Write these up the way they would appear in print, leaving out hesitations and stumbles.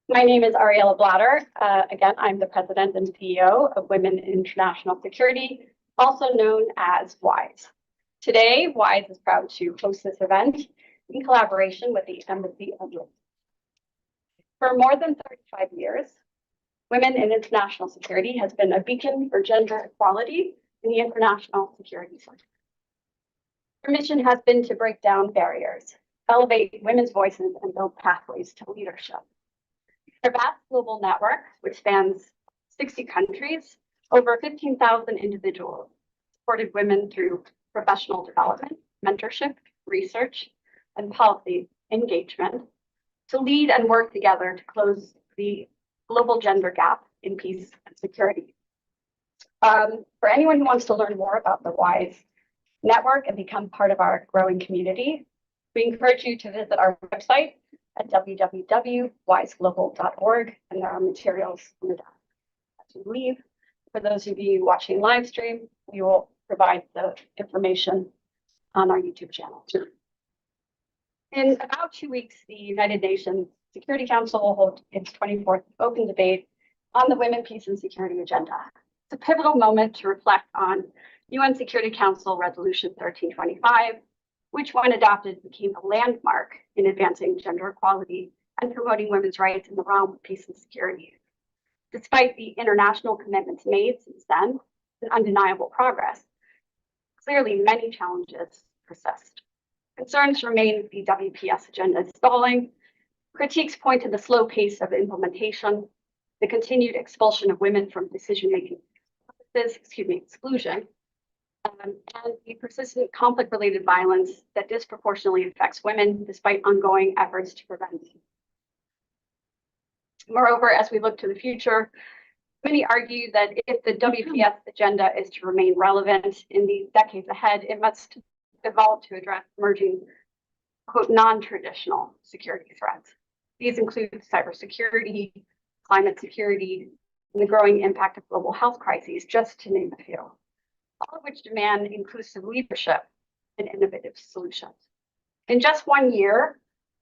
My name is Ariella Blatter. Again, I'm the president and CEO of Women in International Security, also known as WISE. Today, WISE is proud to host this event in collaboration with the Embassy of Europe. For more than 35 years, Women in International Security has been a beacon for gender equality in the international security sector. Our mission has been to break down barriers, elevate women's voices, and build pathways to leadership. Our vast global network, which spans 60 countries, over 15,000 individuals, supported women through professional development, mentorship, research, and policy engagement to lead and work together to close the global gender gap in peace and security. For anyone who wants to learn more about the WISE network and become part of our growing community, we encourage you to visit our website at www.wiseglobal.org, and there are materials on the desk as we leave. For those of you watching live stream, we will provide the information on our YouTube channel too. In about 2 weeks, the United Nations Security Council will hold its 24th open debate on the Women, Peace, and Security agenda. It's a pivotal moment to reflect on UN Security Council Resolution 1325, which, when adopted, became a landmark in advancing gender equality and promoting women's rights in the realm of peace and security. Despite the international commitments made since then, and undeniable progress, clearly many challenges persist. Concerns remain the WPS agenda is stalling. Critiques point to the slow pace of implementation, the continued expulsion of women from decision-making processes, exclusion, and the persistent conflict-related violence that disproportionately affects women despite ongoing efforts to prevent. Moreover, as we look to the future, many argue that if the WPS agenda is to remain relevant in the decades ahead, it must evolve to address emerging, quote, non-traditional security threats. These include cybersecurity, climate security, and the growing impact of global health crises, just to name a few, all of which demand inclusive leadership and innovative solutions. In just 1 year,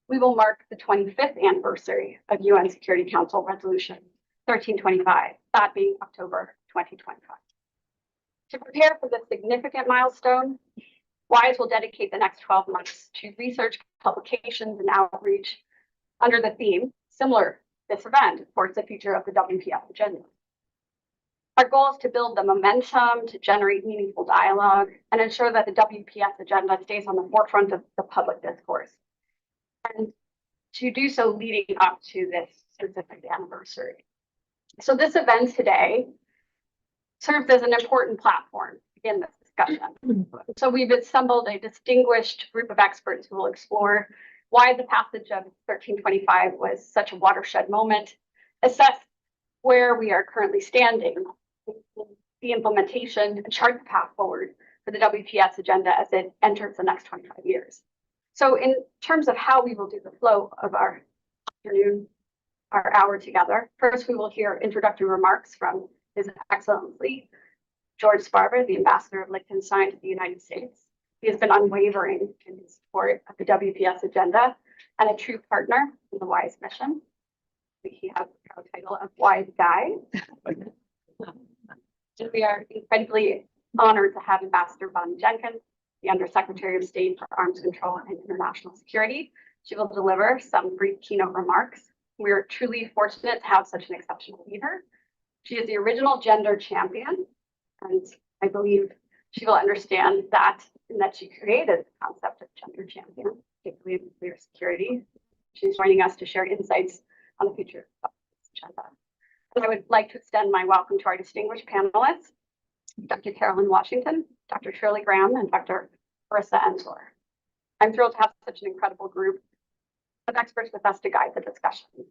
we will mark the 25th anniversary of UN Security Council Resolution 1325, that being October 2025. To prepare for this significant milestone, WISE will dedicate the next 12 months to research, publications, and outreach under the theme, similar to this event, of course, the future of the WPS agenda. Our goal is to build the momentum, to generate meaningful dialogue, and ensure that the WPS agenda stays on the forefront of the public discourse. And to do so leading up to this specific anniversary. So this event today serves as an important platform to begin this discussion. So we've assembled a distinguished group of experts who will explore why the passage of 1325 was such a watershed moment, assess where we are currently standing, the implementation, and chart the path forward for the WPS agenda as it enters the next 25 years. So in terms of how we will do the flow of our afternoon, our hour together, first we will hear introductory remarks from His Excellency George Sparber, the Ambassador of Liechtenstein to the United States. He has been unwavering in his support of the WPS agenda and a true partner in the WISE mission. We have the proud title of WISE Guy. And we are incredibly honored to have Ambassador Bonnie Jenkins, the Undersecretary of State for Arms Control and International Security. She will deliver some brief keynote remarks. We are truly fortunate to have such an exceptional leader. She is the original gender champion, and I believe she will understand that in that she created the concept of gender champion, particularly in nuclear security. She's joining us to share insights on the future of this agenda. And I would like to extend my welcome to our distinguished panelists, Dr. Carolyn Washington, Dr. Shirley Graham, and Dr. Marissa Ensler. I'm thrilled to have such an incredible group of experts with us to guide the discussion.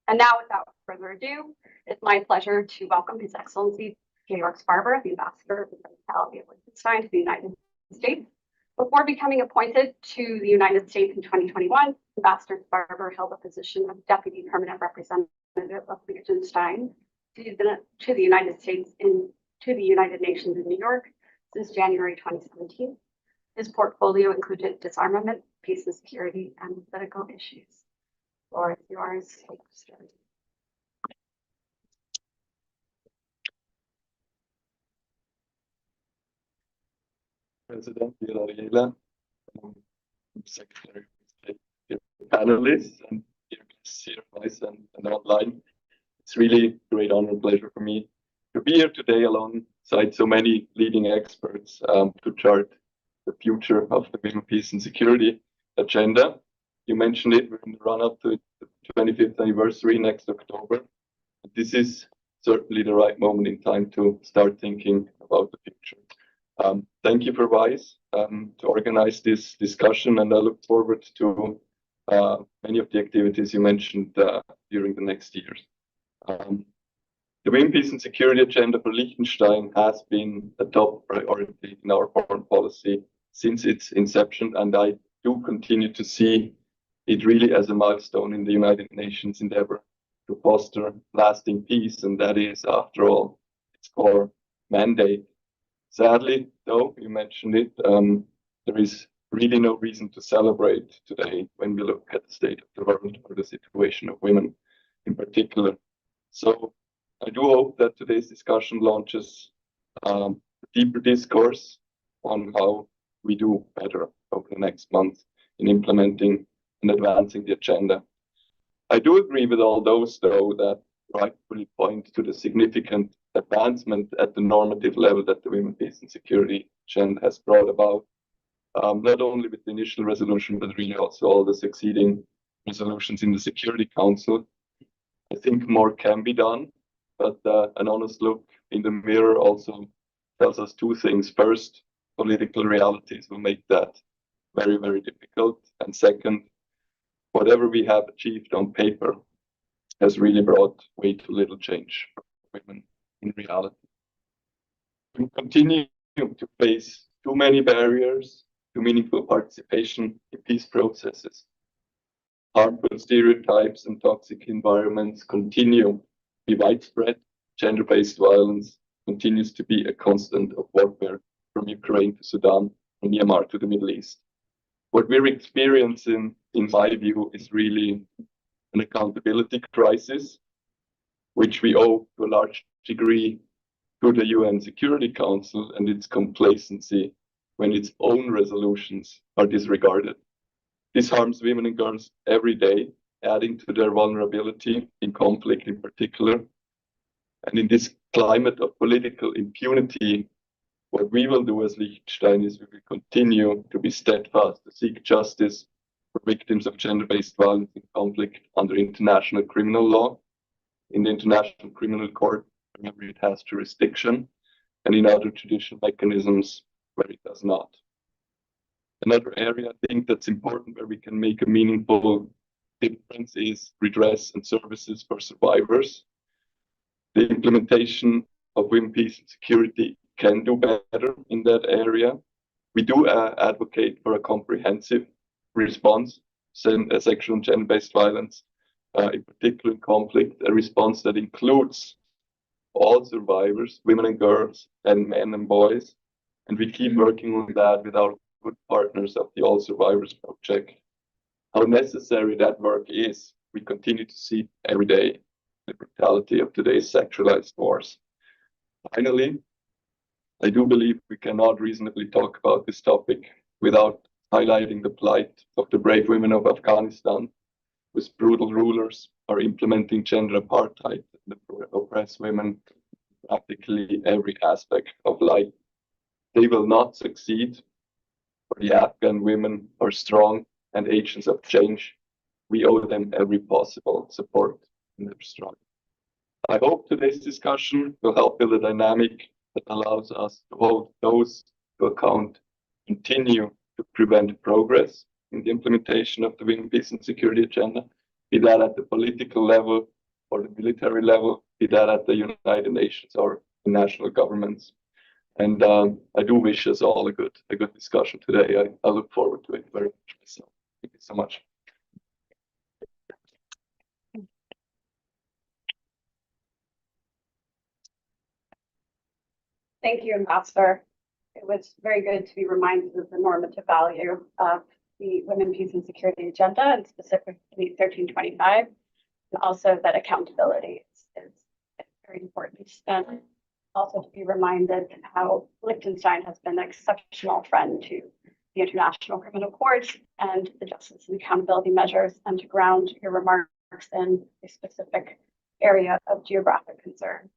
And now, without further ado, it's my pleasure to welcome His Excellency Georg Sparber, the Ambassador of the Principality of Liechtenstein to the United States. Before becoming appointed to the United States in 2021, Ambassador Sparber held the position of Deputy Permanent Representative of Liechtenstein to the United States to the United Nations in New York since January 2017. His portfolio included disarmament, peace and security, and political issues. The floor is yours. President, dear Ariela, um, Secretary, dear panelists, and dear guests here, vice and online. It's really a great honor and pleasure for me to be here today alongside so many leading experts to chart the future of the women, peace, and security agenda. You mentioned it, we're in the run-up to the 25th anniversary next October. This is certainly the right moment in time to start thinking about the future. Thank you for WISE to organize this discussion, and I look forward to many of the activities you mentioned during the next years. The Women, Peace and Security agenda for Liechtenstein has been a top priority in our foreign policy since its inception, and I do continue to see it really as a milestone in the United Nations endeavor to foster lasting peace, and that is, after all, its core mandate. Sadly, though, you mentioned it, there is really no reason to celebrate today when we look at the state of the world or the situation of women in particular. So I do hope that today's discussion launches a deeper discourse on how we do better over the next month in implementing and advancing the agenda. I do agree with all those, though, that rightfully point to the significant advancement at the normative level that the Women, Peace and Security agenda has brought about, not only with the initial resolution, but really also all the succeeding resolutions in the Security Council. I think more can be done, but an honest look in the mirror also tells us two things. First, political realities will make that very, very difficult. And second, whatever we have achieved on paper has really brought way too little change for women in reality. We continue to face too many barriers to meaningful participation in peace processes. Harmful stereotypes and toxic environments continue to be widespread. Gender-based violence continues to be a constant of warfare from Ukraine to Sudan, from Myanmar to the Middle East. What we're experiencing, in my view, is really an accountability crisis, which we owe to a large degree to the UN Security Council and its complacency when its own resolutions are disregarded. This harms women and girls every day, adding to their vulnerability in conflict in particular. And in this climate of political impunity, what we will do as Liechtenstein is we will continue to be steadfast to seek justice for victims of gender-based violence in conflict under international criminal law, in the International Criminal Court, wherever it has jurisdiction, and in other judicial mechanisms where it does not. Another area I think that's important where we can make a meaningful difference is redress and services for survivors. The implementation of women, peace, and security can do better in that area. We do advocate for a comprehensive response, sexual and gender-based violence, in particular in conflict, a response that includes all survivors, women and girls, and men and boys. And we keep working on that with our good partners of the All Survivors Project. How necessary that work is, we continue to see every day the brutality of today's sexualized wars. Finally, I do believe we cannot reasonably talk about this topic without highlighting the plight of the brave women of Afghanistan, whose brutal rulers are implementing gender apartheid and oppress women in practically every aspect of life. They will not succeed, for the Afghan women are strong and agents of change. We owe them every possible support in their struggle. I hope today's discussion will help build a dynamic that allows us to hold those to account, continue to prevent progress in the implementation of the Women, Peace and Security agenda, be that at the political level or the military level, be that at the United Nations or the national governments. And I do wish us all a good discussion today. I look forward to it very much myself. Thank you so much. Thank you, Ambassador. It was very good to be reminded of the normative value of the Women, Peace and Security agenda, and specifically 1325, and also that accountability is very important. And Also to be reminded how Liechtenstein has been an exceptional friend to the International Criminal Court and the justice and accountability measures, and to ground your remarks in a specific area of geographic concern.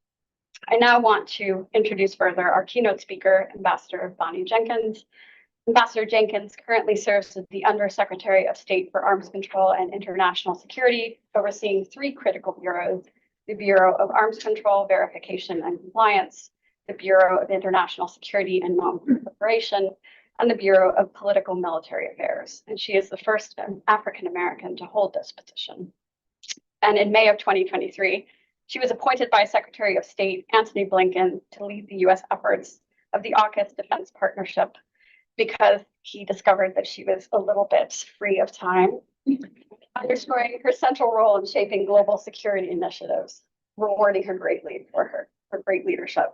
I now want to introduce further our keynote speaker, Ambassador Bonnie Jenkins. Ambassador Jenkins currently serves as the Undersecretary of State for Arms Control and International Security, overseeing 3 critical bureaus: the Bureau of Arms Control, Verification and Compliance, the Bureau of International Security and Non-Proliferation, and the Bureau of Political Military Affairs. And she is the first African American to hold this position. And in May of 2023, she was appointed by Secretary of State Antony Blinken to lead the U.S. efforts of the AUKUS Defense Partnership, because he discovered that she was a little bit free of time, underscoring her central role in shaping global security initiatives, rewarding her greatly for her great leadership.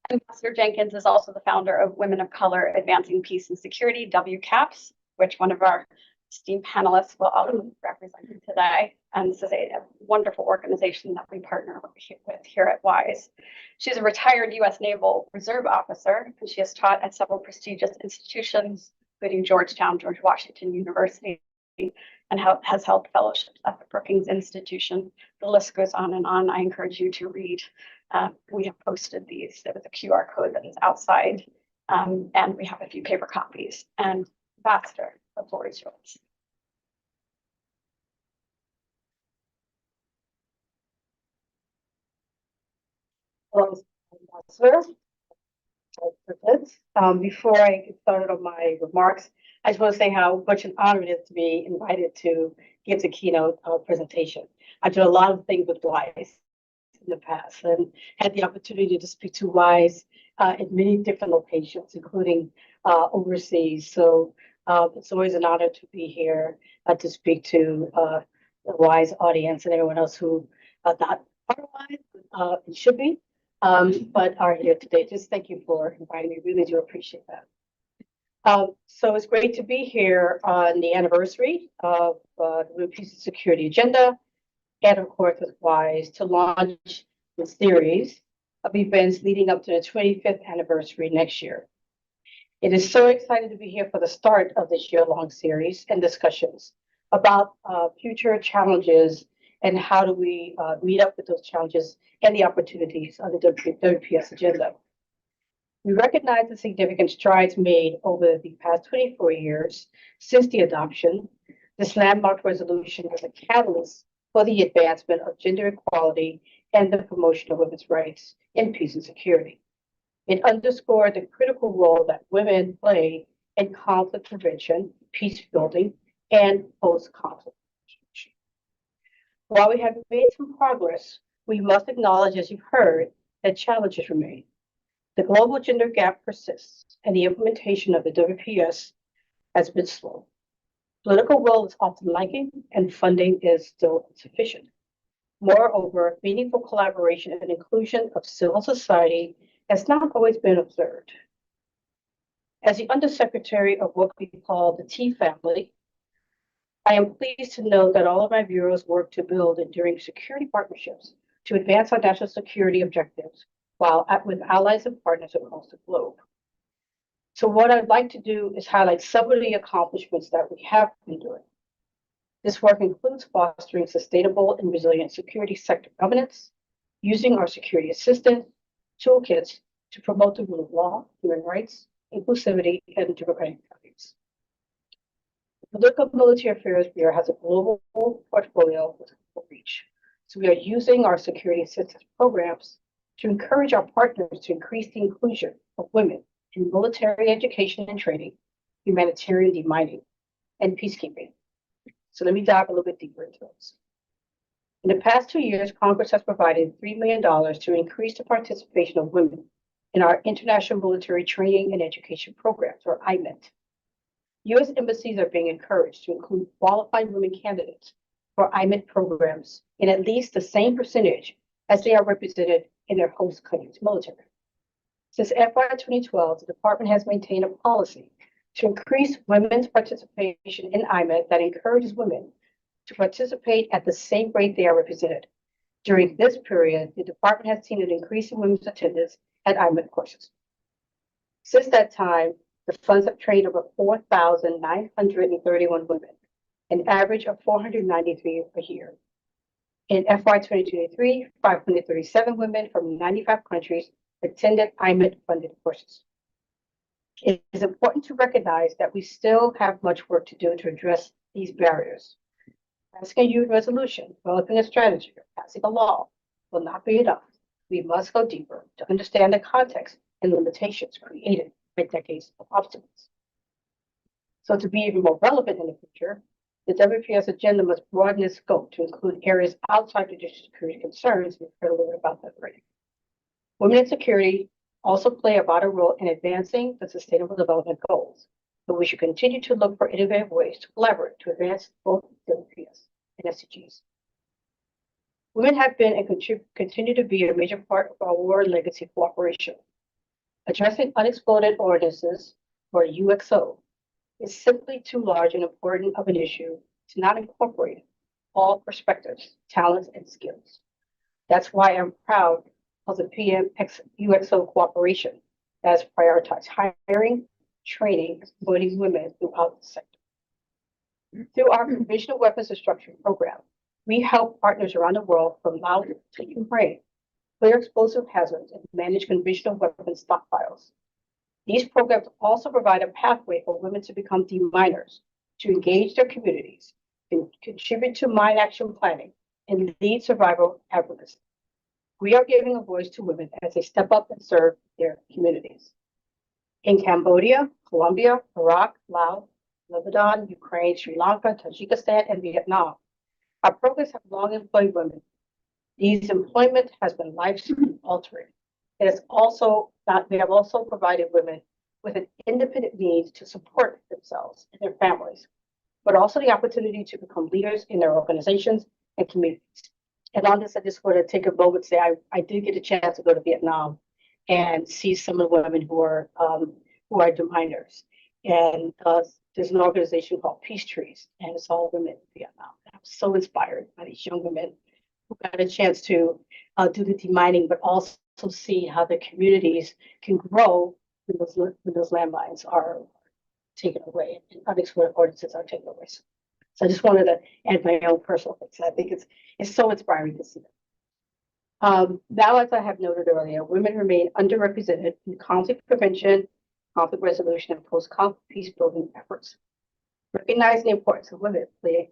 Ambassador Jenkins is also the founder of Women of Color Advancing Peace and Security, WPS, which one of our esteemed panelists will also be representing today. And this is a wonderful organization that we partner with here at WISE. She's a retired U.S. Naval Reserve officer, and she has taught at several prestigious institutions, including Georgetown, George Washington University, and has held fellowships at the Brookings Institution. The list goes on and on. I encourage you to read. We have posted these. There was a QR code that is outside, and we have a few paper copies. And Ambassador, the floor is yours. Hello, Ambassador. Before I get started on my remarks, I just want to say how much an honor it is to be invited to give the keynote presentation. I did a lot of things with WISE in the past and had the opportunity to speak to WISE in many different locations, including overseas. So it's always an honor to be here to speak to the WISE audience and everyone else who not part of WISE, it should be. But are here today. Just thank you for inviting me. Really do appreciate that. So it's great to be here on the anniversary of the WPS Security Agenda, and of course with WISE to launch the series of events leading up to the 25th anniversary next year. It is so exciting to be here for the start of this year-long series and discussions about future challenges and how do we meet up with those challenges and the opportunities of the WPS agenda. We recognize the significant strides made over the past 24 years since the adoption. This landmark resolution was a catalyst for the advancement of gender equality and the promotion of women's rights in peace and security. It underscored the critical role that women play in conflict prevention, peace building, and post-conflict. While we have made some progress, we must acknowledge, as you've heard, that challenges remain. The global gender gap persists, and the implementation of the WPS has been slow. Political will is often lacking, and funding is still insufficient. Moreover, meaningful collaboration and inclusion of civil society has not always been observed. As the Undersecretary of what we call the T family, I am pleased to note that all of my bureaus work to build enduring security partnerships to advance our national security objectives while with allies and partners across the globe. So what I'd like to do is highlight some of the accomplishments that we have been doing. This work includes fostering sustainable and resilient security sector governance, using our security assistance toolkits to promote the rule of law, human rights, inclusivity, and democratic values. The Political Military Affairs Bureau has a global portfolio with global reach. So we are using our security assistance programs to encourage our partners to increase the inclusion of women in military education and training, humanitarian demining, and peacekeeping. So let me dive a little bit deeper into those. In the past 2 years, Congress has provided $3 million to increase the participation of women in our international military training and education programs, or IMET. U.S. embassies are being encouraged to include qualified women candidates for IMET programs in at least the same percentage as they are represented in their host country's military. Since FY 2012, the department has maintained a policy to increase women's participation in IMET that encourages women to participate at the same rate they are represented. During this period, the department has seen an increase in women's attendance at IMED courses. Since that time, the funds have trained over 4,931 women, an average of 493 a year. In FY 2023, 537 women from 95 countries attended IMED-funded courses. It is important to recognize that we still have much work to do to address these barriers. Passing a youth resolution, developing a strategy, or passing a law will not be enough. We must go deeper to understand the context and limitations created by decades of obstacles. So to be even more relevant in the future, the WPS agenda must broaden its scope to include areas outside traditional security concerns. We've heard a little bit about that already. Women in security also play a vital role in advancing the Sustainable Development Goals, but we should continue to look for innovative ways to collaborate to advance both WPS and SDGs. Women have been and continue to be a major part of our war legacy cooperation. Addressing unexploded ordinances, or UXO, is simply too large and important of an issue to not incorporate all perspectives, talents, and skills. That's why I'm proud of the PMX UXO cooperation that has prioritized hiring, training, and promoting women throughout the sector. Through our Conventional Weapons Destruction Program, we help partners around the world from Laos to Ukraine clear explosive hazards and manage conventional weapons stockpiles. These programs also provide a pathway for women to become deminers, to engage their communities, and contribute to mine action planning, and lead survival advocacy. We are giving a voice to women as they step up and serve their communities. In Cambodia, Colombia, Iraq, Laos, Lebanon, Ukraine, Sri Lanka, Tajikistan, and Vietnam, our programs have long employed women. These employment has been life-altering. They have also provided women with an independent means to support themselves and their families, but also the opportunity to become leaders in their organizations and communities. And on this, I just want to take a moment to say I did get a chance to go to Vietnam and see some of the women who are deminers. And there's an organization called Peace Trees, and it's all women in Vietnam. I'm so inspired by these young women who got a chance to do the demining, but also see how the communities can grow when those landmines are taken away and unexploded ordinances are taken away. So I just wanted to add my own personal things. I think it's so inspiring to see that. Now, as I have noted earlier, women remain underrepresented in conflict prevention, conflict resolution, and post-conflict peace building efforts. Recognizing the importance of women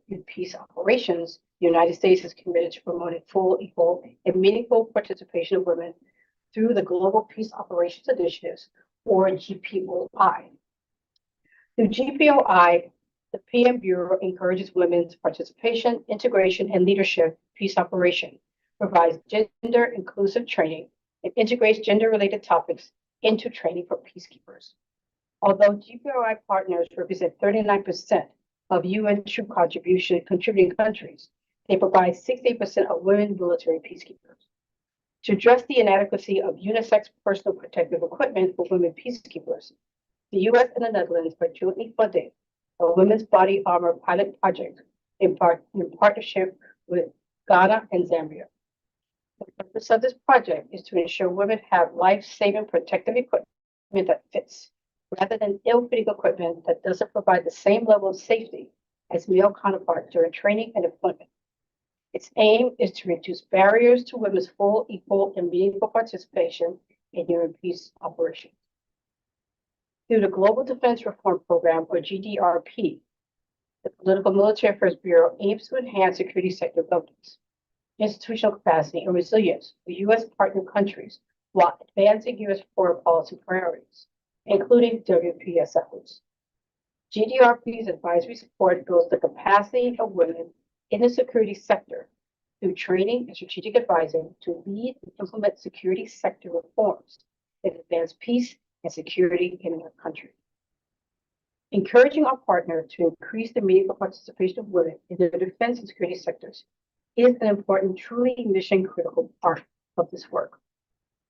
in peace operations, the United States is committed to promoting full, equal, and meaningful participation of women through the Global Peace Operations Initiatives, or GPOI. Through GPOI, the PM Bureau encourages women's participation, integration, and leadership in peace operation, provides gender-inclusive training, and integrates gender-related topics into training for peacekeepers. Although GPOI partners represent 39% of UN troop contributing countries, they provide 68% of women military peacekeepers. To address the inadequacy of unisex personal protective equipment for women peacekeepers, the US and the Netherlands are jointly funding a women's body armor pilot project in partnership with Ghana and Zambia. The purpose of this project is to ensure women have life-saving protective equipment that fits, rather than ill-fitting equipment that doesn't provide the same level of safety as male counterparts during training and deployment. Its aim is to reduce barriers to women's full, equal, and meaningful participation in human peace operations. Through the Global Defense Reform Program, or GDRP, the Political Military Affairs Bureau aims to enhance security sector governance, institutional capacity, and resilience for U.S. partner countries while advancing U.S. foreign policy priorities, including WPS efforts. GDRP's advisory support builds the capacity of women in the security sector through training and strategic advising to lead and implement security sector reforms that advance peace and security in their country. Encouraging our partner to increase the meaningful participation of women in the defense and security sectors is an important, truly mission-critical part of this work.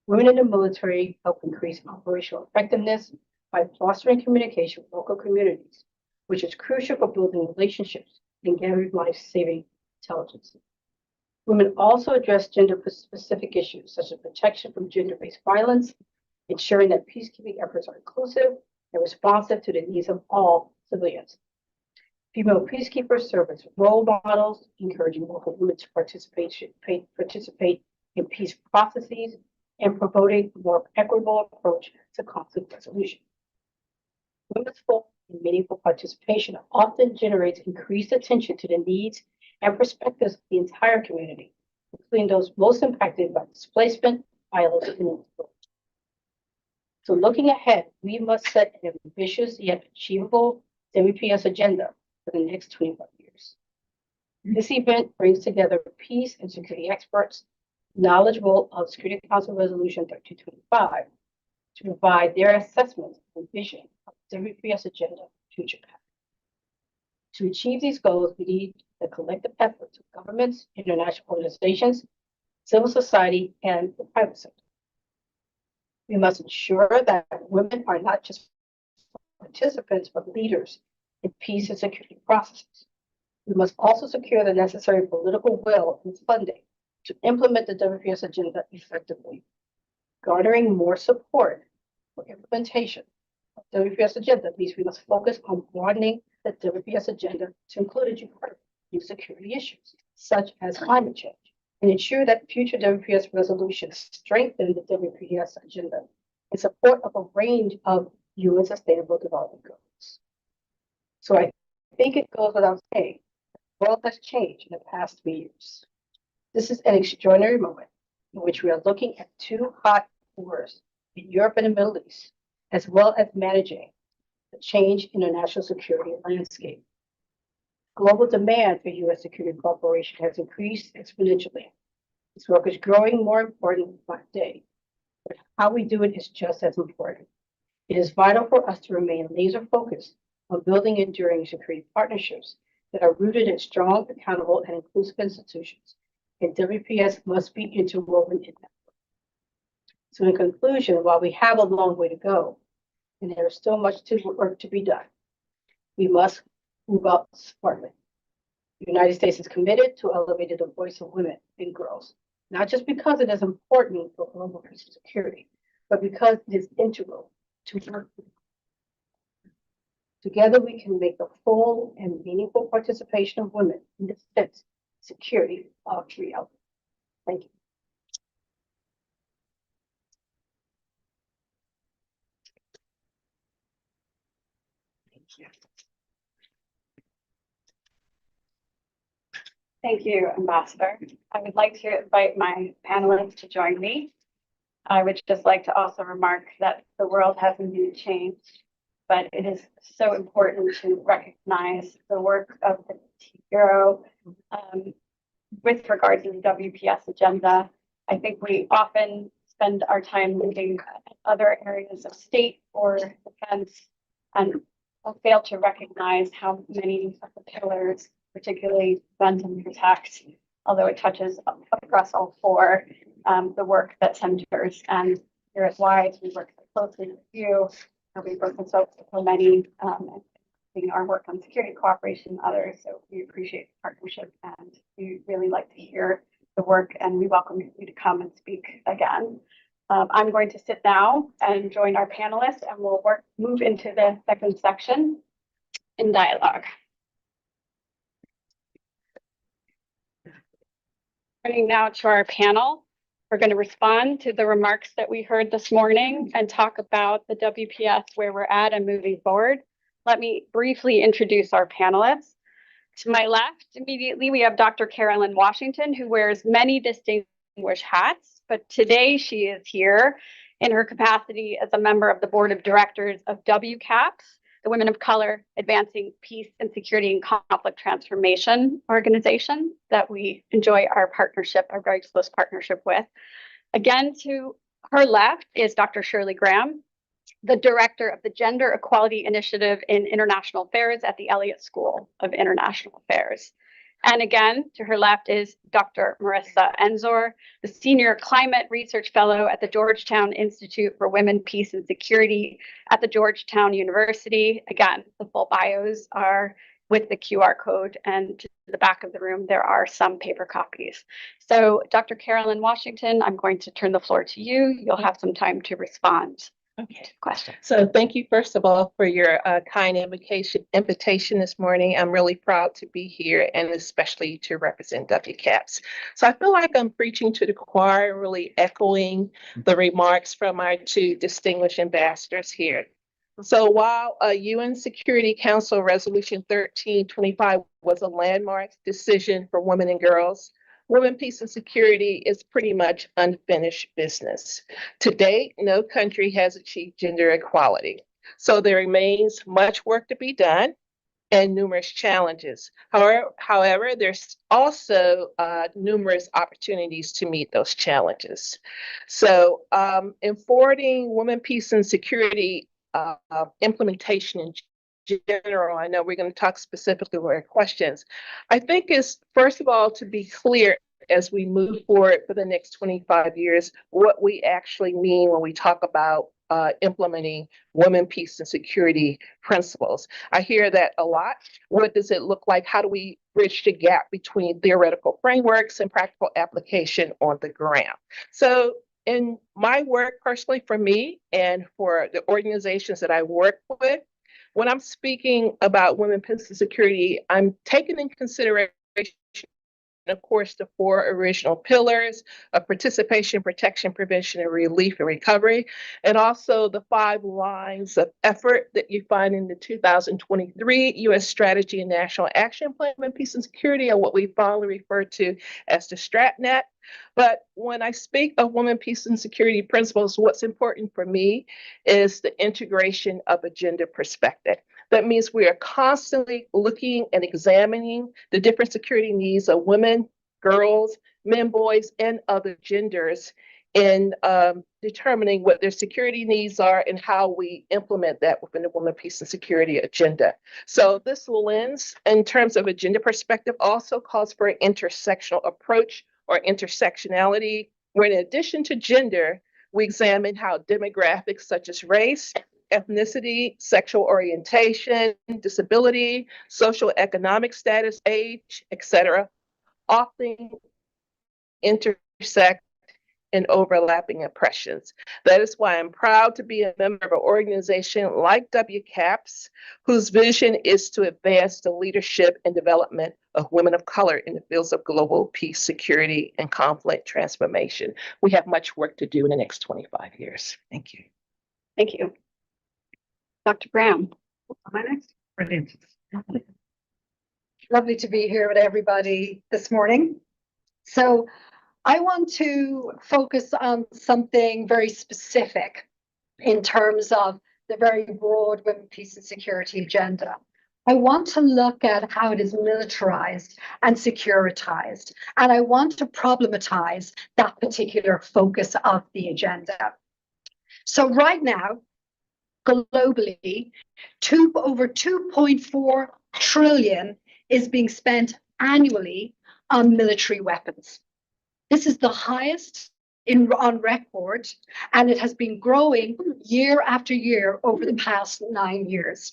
Women in the military help increase operational effectiveness by fostering communication with local communities, which is crucial for building relationships and gathering life-saving intelligence. Women also address gender-specific issues such as protection from gender-based violence, ensuring that peacekeeping efforts are inclusive and responsive to the needs of all civilians. Female peacekeepers serve as role models, encouraging local women to participate in peace processes and promoting a more equitable approach to conflict resolution. Women's full and meaningful participation often generates increased attention to the needs and perspectives of the entire community, including those most impacted by displacement, violence, and inequality. So looking ahead, we must set an ambitious yet achievable WPS agenda for the next 25 years. This event brings together peace and security experts knowledgeable of Security Council Resolution 1325 to provide their assessment and vision of the WPS agenda future path. To achieve these goals, we need the collective efforts of governments, international organizations, civil society, and the private sector. We must ensure that women are not just participants, but leaders in peace and security processes. We must also secure the necessary political will and funding to implement the WPS agenda effectively. Garnering more support for implementation of the WPS agenda means we must focus on broadening the WPS agenda to include, as you've heard, new security issues, such as climate change, and ensure that future WPS resolutions strengthen the WPS agenda in support of a range of UN Sustainable Development Goals. So I think it goes without saying, the world has changed in the past 3 years. This is an extraordinary moment in which we are looking at two hot wars in Europe and the Middle East, as well as managing the change in the national security landscape. Global demand for U.S. security cooperation has increased exponentially. This work is growing more important by the day, but how we do it is just as important. It is vital for us to remain laser focused on building enduring security partnerships that are rooted in strong, accountable, and inclusive institutions, and WPS must be interwoven in that. So in conclusion, while we have a long way to go, and there is still much work to be done, we must move up smartly. The United States is committed to elevating the voice of women and girls, not just because it is important for global peace and security, but because it is integral to work. Together, we can make the full and meaningful participation of women in defense security a reality. Thank you. Thank you, Ambassador. I would like to invite my panelists to join me. I would just like to also remark that the world has indeed changed, but it is so important to recognize the work of the Bureau with regard to the WPS agenda. I think we often spend our time looking at other areas of state or defense and fail to recognize how many of the pillars, particularly defend and protect, although it touches across all four, the work that centers. And here at WISE, we work closely with you, and we've worked with so many, including our work on security cooperation and others. So we appreciate the partnership, and we really like to hear the work, and we welcome you to come and speak again. I'm going to sit now and join our panelists, and we'll move into the second section in dialogue. Turning now to our panel, we're going to respond to the remarks that we heard this morning and talk about the WPS, where we're at and moving forward. Let me briefly introduce our panelists. To my left, immediately, we have Dr. Carolyn Washington, who wears many distinguished hats, but today she is here in her capacity as a member of the board of directors of WCAPS, the Women of Color Advancing Peace and Security and Conflict Transformation organization that we enjoy our partnership, our very close partnership with. Again, to her left is Dr. Shirley Graham, the director of the Gender Equality Initiative in International Affairs at the Elliott School of International Affairs. And again, to her left is Dr. Marissa Enzor, the Senior Climate Research Fellow at the Georgetown Institute for Women, Peace, and Security at the Georgetown University. Again, the full bios are with the QR code, and to the back of the room, there are some paper copies. So Dr. Carolyn Washington, I'm going to turn the floor to you. You'll have some time to respond Okay. to the question. So thank you, first of all, for your kind invitation this morning. I'm really proud to be here and especially to represent WCAPS. So I feel like I'm preaching to the choir, really echoing the remarks from our two distinguished ambassadors here. So while UN Security Council Resolution 1325 was a landmark decision for women and girls, women, peace, and security is pretty much unfinished business. To date, no country has achieved gender equality. So there remains much work to be done and numerous challenges. However, there's also numerous opportunities to meet those challenges. So in forwarding women, peace, and security implementation in general, I know we're going to talk specifically with our questions. I think is, first of all, to be clear as we move forward for the next 25 years, what we actually mean when we talk about implementing women, peace, and security principles. I hear that a lot. What does it look like? How do we bridge the gap between theoretical frameworks and practical application on the ground? So in my work personally, for me and for the organizations that I work with, when I'm speaking about women, peace, and security, I'm taking in consideration, of course, the four original pillars of participation, protection, prevention, and relief and recovery, and also the 5 lines of effort that you find in the 2023 U.S. Strategy and National Action Plan on Peace and Security, and what we fondly refer to as the STRATNet. But when I speak of women, peace, and security principles, what's important for me is the integration of a gender perspective. That means we are constantly looking and examining the different security needs of women, girls, men, boys, and other genders in determining what their security needs are and how we implement that within the women, peace, and security agenda. So this lens, in terms of a gender perspective, also calls for an intersectional approach or intersectionality, where in addition to gender, we examine how demographics such as race, ethnicity, sexual orientation, disability, social economic status, age, etc., often intersect in overlapping oppressions. That is why I'm proud to be a member of an organization like WCAPS, whose vision is to advance the leadership and development of women of color in the fields of global peace, security, and conflict transformation. We have much work to do in the next 25 years. Thank you. Thank you. Dr. Graham. Am I next? Brilliant. Lovely to be here with everybody this morning. So I want to focus on something very specific in terms of the very broad women, peace, and security agenda. I want to look at how it is militarized and securitized, and I want to problematize that particular focus of the agenda. So right now, globally, over 2.4 trillion is being spent annually on military weapons. This is the highest on record, and it has been growing year after year over the past 9 years.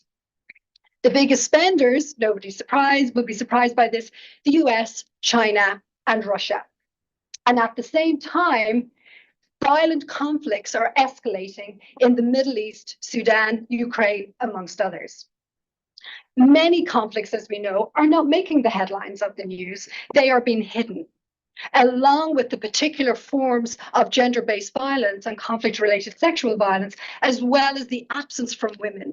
The biggest spenders, nobody's surprised, will be surprised by this, the US, China, and Russia. And at the same time, violent conflicts are escalating in the Middle East, Sudan, Ukraine, amongst others. Many conflicts, as we know, are not making the headlines of the news. They are being hidden, along with the particular forms of gender-based violence and conflict-related sexual violence, as well as the absence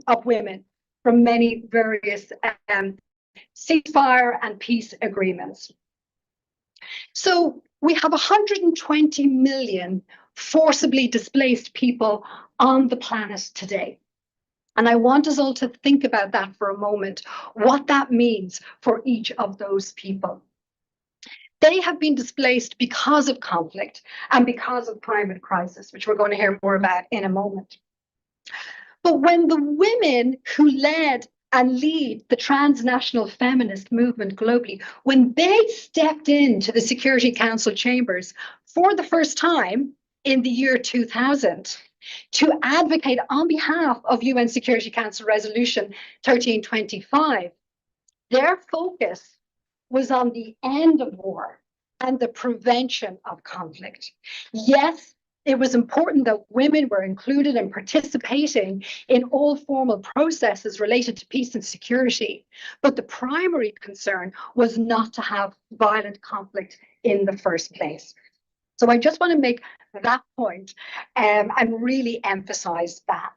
of women from many various ceasefire and peace agreements. So we have 120 million forcibly displaced people on the planet today. And I want us all to think about that for a moment, what that means for each of those people. They have been displaced because of conflict and because of climate crisis, which we're going to hear more about in a moment. But when the women who led and lead the transnational feminist movement globally, when they stepped into the Security Council chambers for the first time in the year 2000 to advocate on behalf of UN Security Council Resolution 1325, Their focus was on the end of war and the prevention of conflict. Yes, it was important that women were included and participating in all formal processes related to peace and security, but the primary concern was not to have violent conflict in the first place. So I just want to make that point and really emphasize that.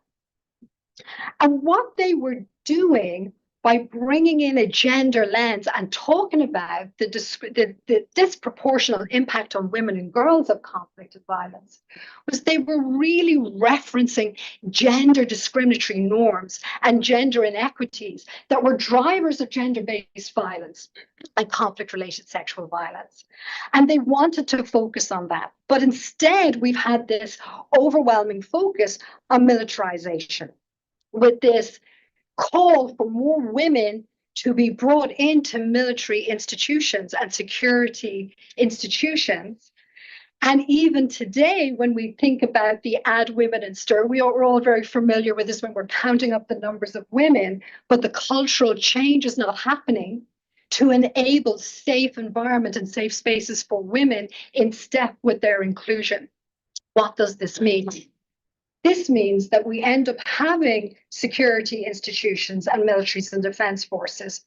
And what they were doing by bringing in a gender lens and talking about the disproportional impact on women and girls of conflict and violence was they were really referencing gender discriminatory norms and gender inequities that were drivers of gender-based violence and conflict-related sexual violence. And they wanted to focus on that. But instead, we've had this overwhelming focus on militarization, with this call for more women to be brought into military institutions and security institutions. And even today, when we think about the Add Women in Stir, we're all very familiar with this when we're counting up the numbers of women, but the cultural change is not happening to enable safe environment and safe spaces for women in step with their inclusion. What does this mean? This means that we end up having security institutions and militaries and defense forces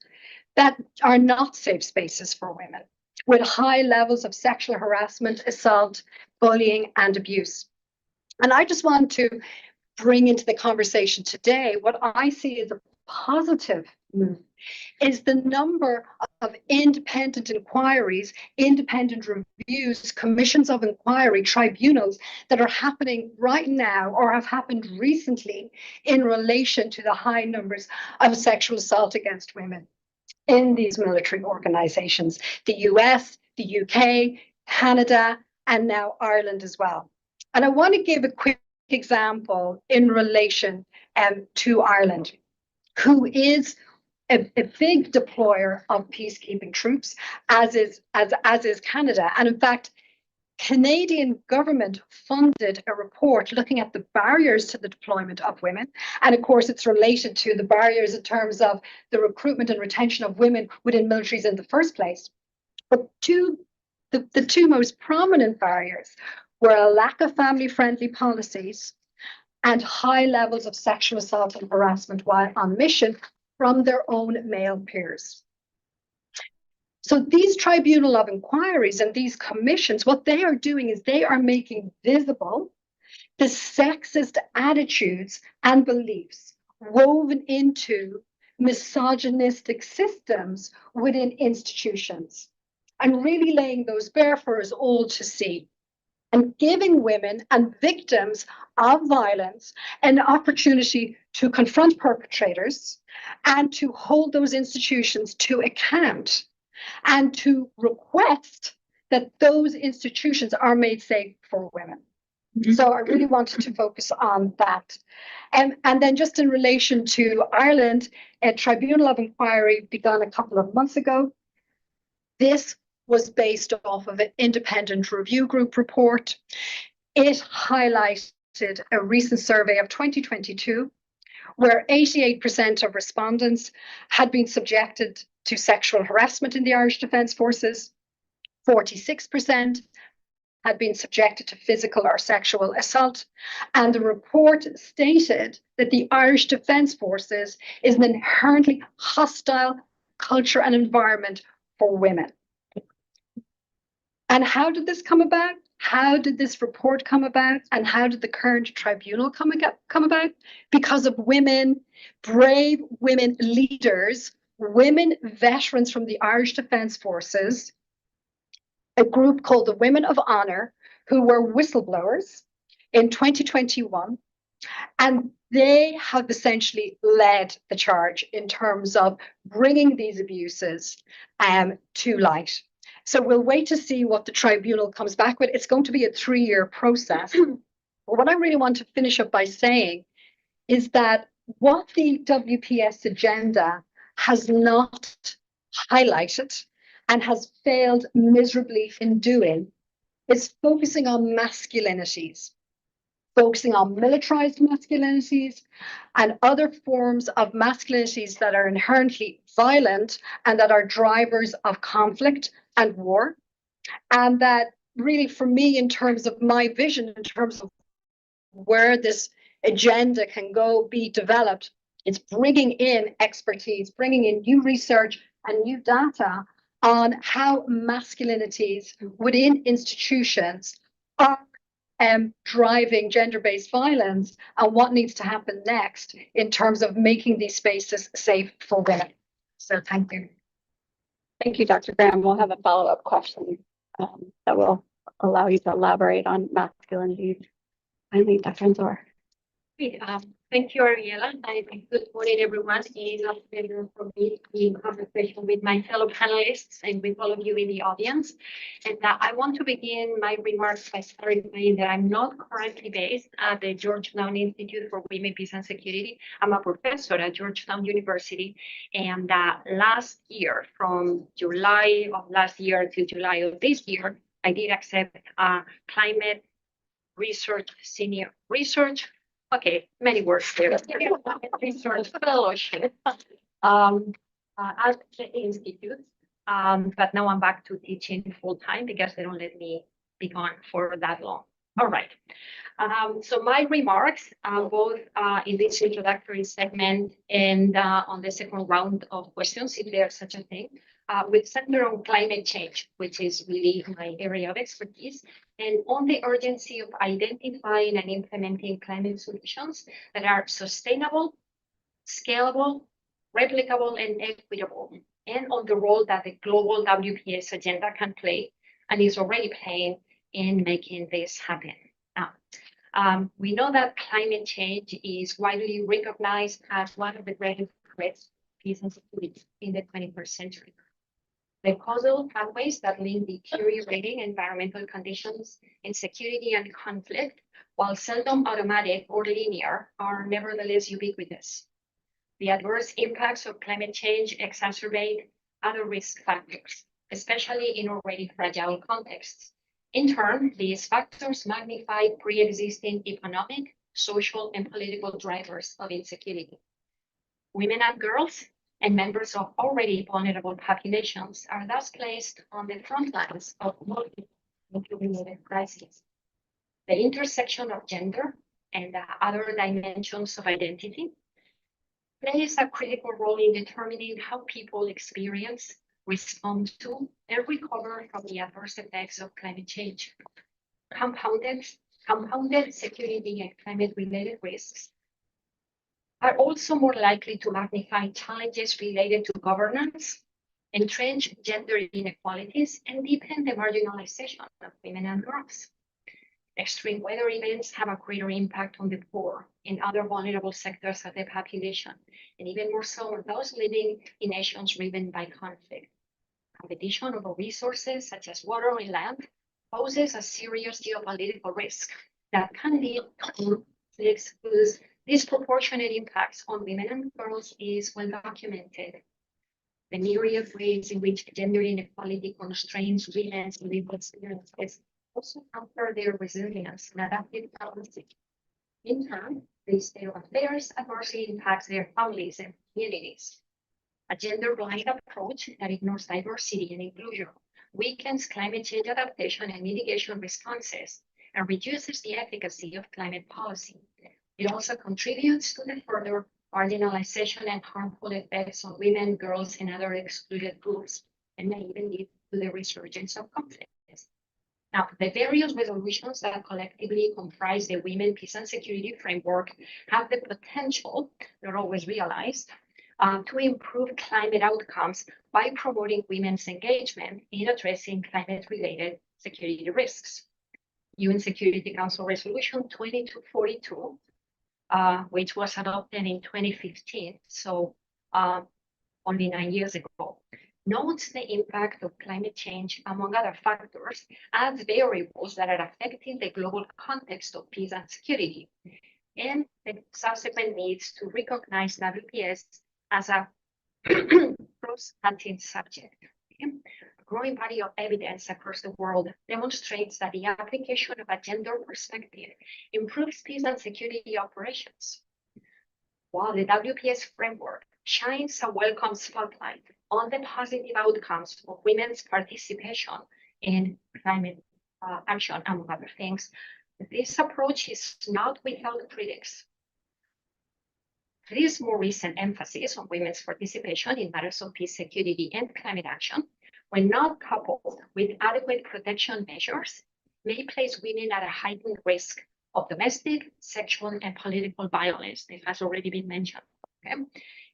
that are not safe spaces for women, with high levels of sexual harassment, assault, bullying, and abuse. And I just want to bring into the conversation today what I see as a positive move is the number of independent inquiries, independent reviews, commissions of inquiry, tribunals that are happening right now or have happened recently in relation to the high numbers of sexual assault against women in these military organizations, the US, the UK, Canada, and now Ireland as well. And I want to give a quick example in relation to Ireland, who is a big deployer of peacekeeping troops, as is Canada. And in fact, Canadian government funded a report looking at the barriers to the deployment of women. And of course, it's related to the barriers in terms of the recruitment and retention of women within militaries in the first place. But the two most prominent barriers were a lack of family-friendly policies and high levels of sexual assault and harassment while on mission from their own male peers. So these tribunal of inquiries and these commissions, what they are doing is they are making visible the sexist attitudes and beliefs woven into misogynistic systems within institutions, and really laying those bare for us all to see, and giving women and victims of violence an opportunity to confront perpetrators and to hold those institutions to account and to request that those institutions are made safe for women. So I really wanted to focus on that. And then just in relation to Ireland, a tribunal of inquiry began a couple of months ago. This was based off of an independent review group report. It highlighted a recent survey of 2022, where 88% of respondents had been subjected to sexual harassment in the Irish Defence Forces, 46% had been subjected to physical or sexual assault, and the report stated that the Irish Defence Forces is an inherently hostile culture and environment for women. And how did this come about? How did this report come about? And how did the current tribunal come about? Because of women, brave women leaders, women veterans from the Irish Defence Forces, a group called the Women of Honour, who were whistleblowers in 2021. And they have essentially led the charge in terms of bringing these abuses to light. So we'll wait to see what the tribunal comes back with. It's going to be a 3-year process. But what I really want to finish up by saying is that what the WPS agenda has not highlighted and has failed miserably in doing is focusing on masculinities. focusing on militarized masculinities and other forms of masculinities that are inherently violent and that are drivers of conflict and war. And that really, for me, in terms of my vision, in terms of where this agenda can go be developed, it's bringing in expertise, bringing in new research and new data on how masculinities within institutions are driving gender-based violence and what needs to happen next in terms of making these spaces safe for women. So thank you. Thank you, Dr. Graham. We'll have a follow-up question that will allow you to elaborate on masculinity. Finally, Dr. Enzor. Great. Thank you, Ariella. And good morning, everyone. It is a pleasure for me to be in conversation with my fellow panelists and with all of you in the audience. And I want to begin my remarks by clarifying that I'm not currently based at the Georgetown Institute for Women, Peace and Security. I'm a professor at Georgetown University. And last year, from July of last year to July of this year, I did accept climate research, senior research. Okay, many words there. Research fellowship at the institute. But now I'm back to teaching full time because they don't let me be gone for that long. All right. So my remarks, both in this introductory segment and on the second round of questions, if there's such a thing, with center on climate change, which is really my area of expertise, and on the urgency of identifying and implementing climate solutions that are sustainable, scalable, replicable, and equitable, and on the role that the global WPS agenda can play and is already playing in making this happen. Now, we know that climate change is widely recognized as one of the greatest threats to peace and security in the 21st century. The causal pathways that link deteriorating environmental conditions, insecurity, and conflict, while seldom automatic or linear, are nevertheless ubiquitous. The adverse impacts of climate change exacerbate other risk factors, especially in already fragile contexts. In turn, these factors magnify pre-existing economic, social, and political drivers of insecurity. Women and girls and members of already vulnerable populations are thus placed on the front lines of multi-related crises. The intersection of gender and other dimensions of identity plays a critical role in determining how people experience, respond to, and recover from the adverse effects of climate change. Compounded security and climate-related risks are also more likely to magnify challenges related to governance, entrench gender inequalities, and deepen the marginalization of women and girls. Extreme weather events have a greater impact on the poor and other vulnerable sectors of the population, and even more so on those living in nations riven by conflict. Competition over resources such as water and land poses a serious geopolitical risk that can lead to conflicts whose disproportionate impacts on women and girls is well documented. The myriad ways in which gender inequality constrains women's lived experiences also hamper their resilience and adaptive capacity. In turn, this state of affairs adversely impacts their families and communities. A gender-blind approach that ignores diversity and inclusion weakens climate change adaptation and mitigation responses and reduces the efficacy of climate policy. It also contributes to the further marginalization and harmful effects on women, girls, and other excluded groups, and may even lead to the resurgence of conflicts. Now, the various resolutions that collectively comprise the Women, Peace and Security Framework have the potential, not always realized, to improve climate outcomes by promoting women's engagement in addressing climate-related security risks. UN Security Council Resolution 2242, which was adopted in 2015, so only 9 years ago, notes the impact of climate change, among other factors, as variables that are affecting the global context of peace and security, and the subsequent needs to recognize WPS as a cross-cutting subject. Okay? growing body of evidence across the world demonstrates that the application of a gender perspective improves peace and security operations. While the WPS framework shines a welcome spotlight on the positive outcomes of women's participation in climate action, among other things, this approach is not without critics. This more recent emphasis on women's participation in matters of peace, security, and climate action, when not coupled with adequate protection measures, may place women at a heightened risk of domestic, sexual, and political violence. This has already been mentioned. Okay?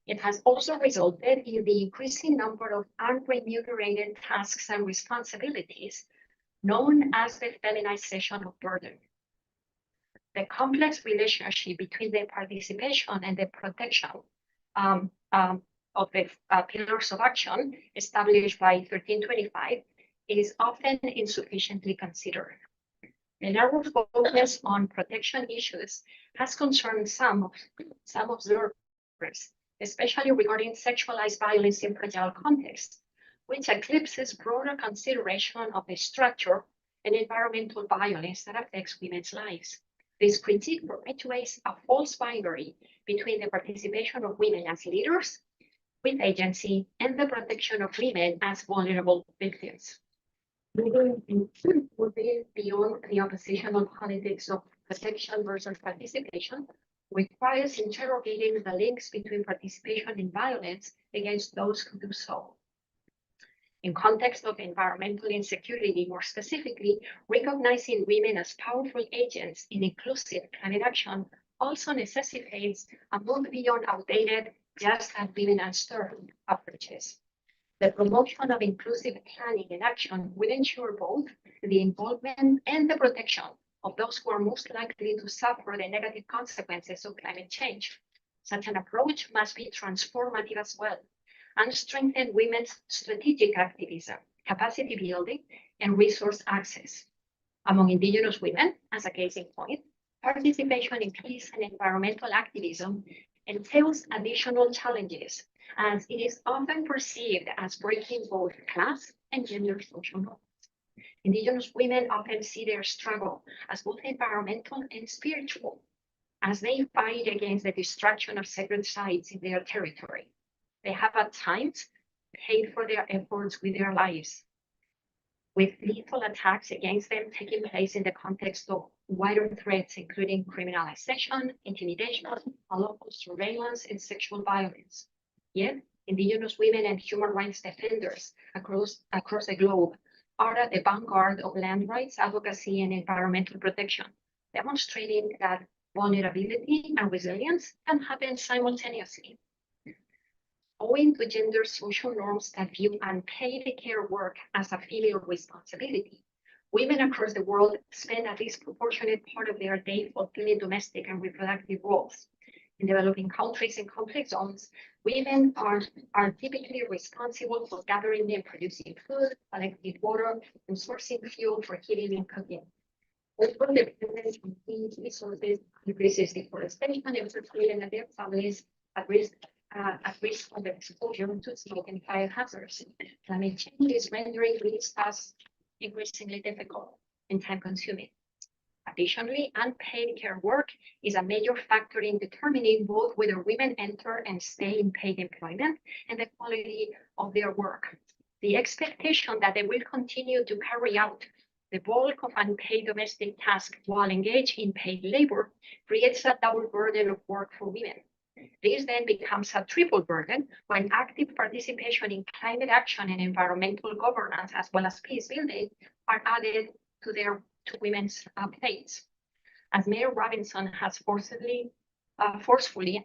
It has also resulted in the increasing number of unremunerated tasks and responsibilities known as the feminization of burden. The complex relationship between the participation and the protection of the pillars of action established by 1325 is often insufficiently considered. The narrow focus on protection issues has concerned some observers, especially regarding sexualized violence in fragile contexts, which eclipses broader consideration of the structure and environmental violence that affects women's lives. This critique perpetuates a false binary between the participation of women as leaders with agency and the protection of women as vulnerable victims. Moving beyond the oppositional politics of protection versus participation requires interrogating the links between participation in violence against those who do so. In context of environmental insecurity, more specifically, recognizing women as powerful agents in inclusive climate action also necessitates a move beyond outdated just as women and stern approaches. The promotion of inclusive planning and action will ensure both the involvement and the protection of those who are most likely to suffer the negative consequences of climate change. Such an approach must be transformative as well, and strengthen women's strategic activism, capacity building, and resource access. Among Indigenous women, as a case in point, participation in peace and environmental activism entails additional challenges, as it is often perceived as breaking both class and gender social norms. Indigenous women often see their struggle as both environmental and spiritual, as they fight against the destruction of sacred sites in their territory. They have at times paid for their efforts with their lives, with lethal attacks against them taking place in the context of wider threats, including criminalization, intimidation, unlawful surveillance, and sexual violence. Yet, Indigenous women and human rights defenders across the globe are at the vanguard of land rights advocacy and environmental protection, demonstrating that vulnerability and resilience can happen simultaneously. Owing to gender social norms that view unpaid care work as a female responsibility, women across the world spend a disproportionate part of their day fulfilling domestic and reproductive roles. In developing countries and conflict zones, women are typically responsible for gathering and producing food, collecting water, and sourcing fuel for heating and cooking. Over dependence on these resources increases deforestation and puts women and their families at risk of exposure to smoke and fire hazards. Climate change is rendering these tasks increasingly difficult and time-consuming. Additionally, unpaid care work is a major factor in determining both whether women enter and stay in paid employment and the quality of their work. The expectation that they will continue to carry out the bulk of unpaid domestic tasks while engaged in paid labor creates a double burden of work for women. This then becomes a triple burden when active participation in climate action and environmental governance, as well as peace building, are added to women's plates. As Mayor Robinson has forcefully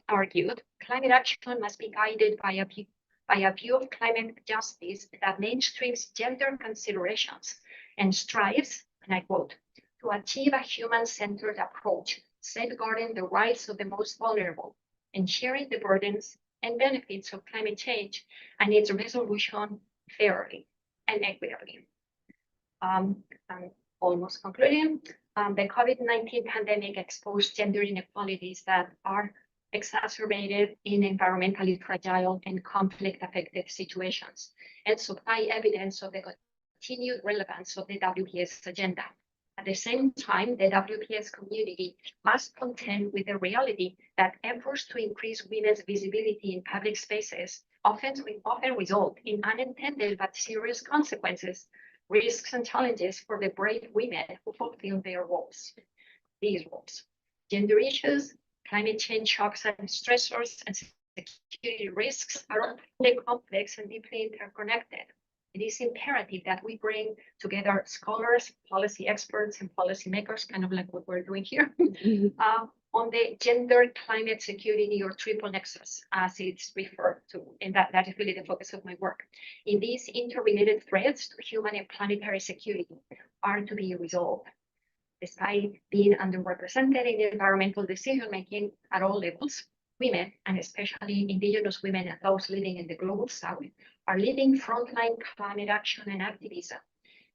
argued, climate action must be guided by a view of climate justice that mainstreams gender considerations and strives, and I quote, to achieve a human-centered approach, safeguarding the rights of the most vulnerable, and sharing the burdens and benefits of climate change and its resolution fairly and equitably. I'm almost concluding. The COVID-19 pandemic exposed gender inequalities that are exacerbated in environmentally fragile and conflict-affected situations, and supply evidence of the continued relevance of the WPS agenda. At the same time, the WPS community must contend with the reality that efforts to increase women's visibility in public spaces often result in unintended but serious consequences, risks, and challenges for the brave women who fulfill their roles. These roles. Gender issues, climate change shocks and stressors, and security risks are often complex and deeply interconnected. It is imperative that we bring together scholars, policy experts, and policymakers, kind of like what we're doing here, on the gender, climate, security, or triple nexus, as it's referred to. And that is really the focus of my work. In these interrelated threats to human and planetary security are to be resolved. Despite being underrepresented in environmental decision-making at all levels, women, and especially Indigenous women and those living in the global South, are leading frontline climate action and activism.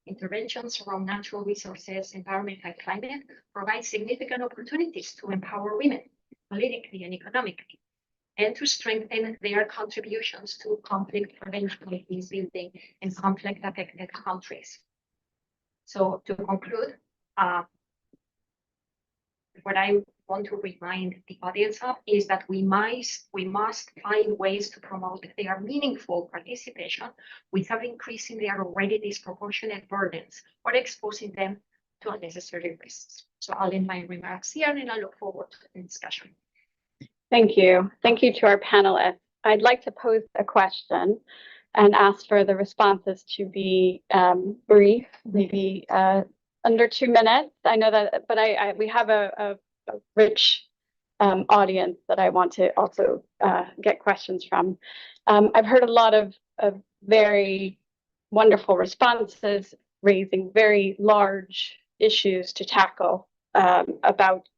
Interventions around natural resources, environment, and climate provide significant opportunities to empower women politically and economically, and to strengthen their contributions to conflict prevention, peace building, and conflict-affected countries. So to conclude, what I want to remind the audience of is that we must find ways to promote their meaningful participation without increasing their already disproportionate burdens or exposing them to unnecessary risks. So I'll end my remarks here, and I look forward to the discussion. Thank you. Thank you to our panelists. I'd like to pose a question and ask for the responses to be brief, maybe under 2 minutes. I know that, but we have a rich audience that I want to also get questions from. I've heard a lot of very wonderful responses, raising very large issues to tackle about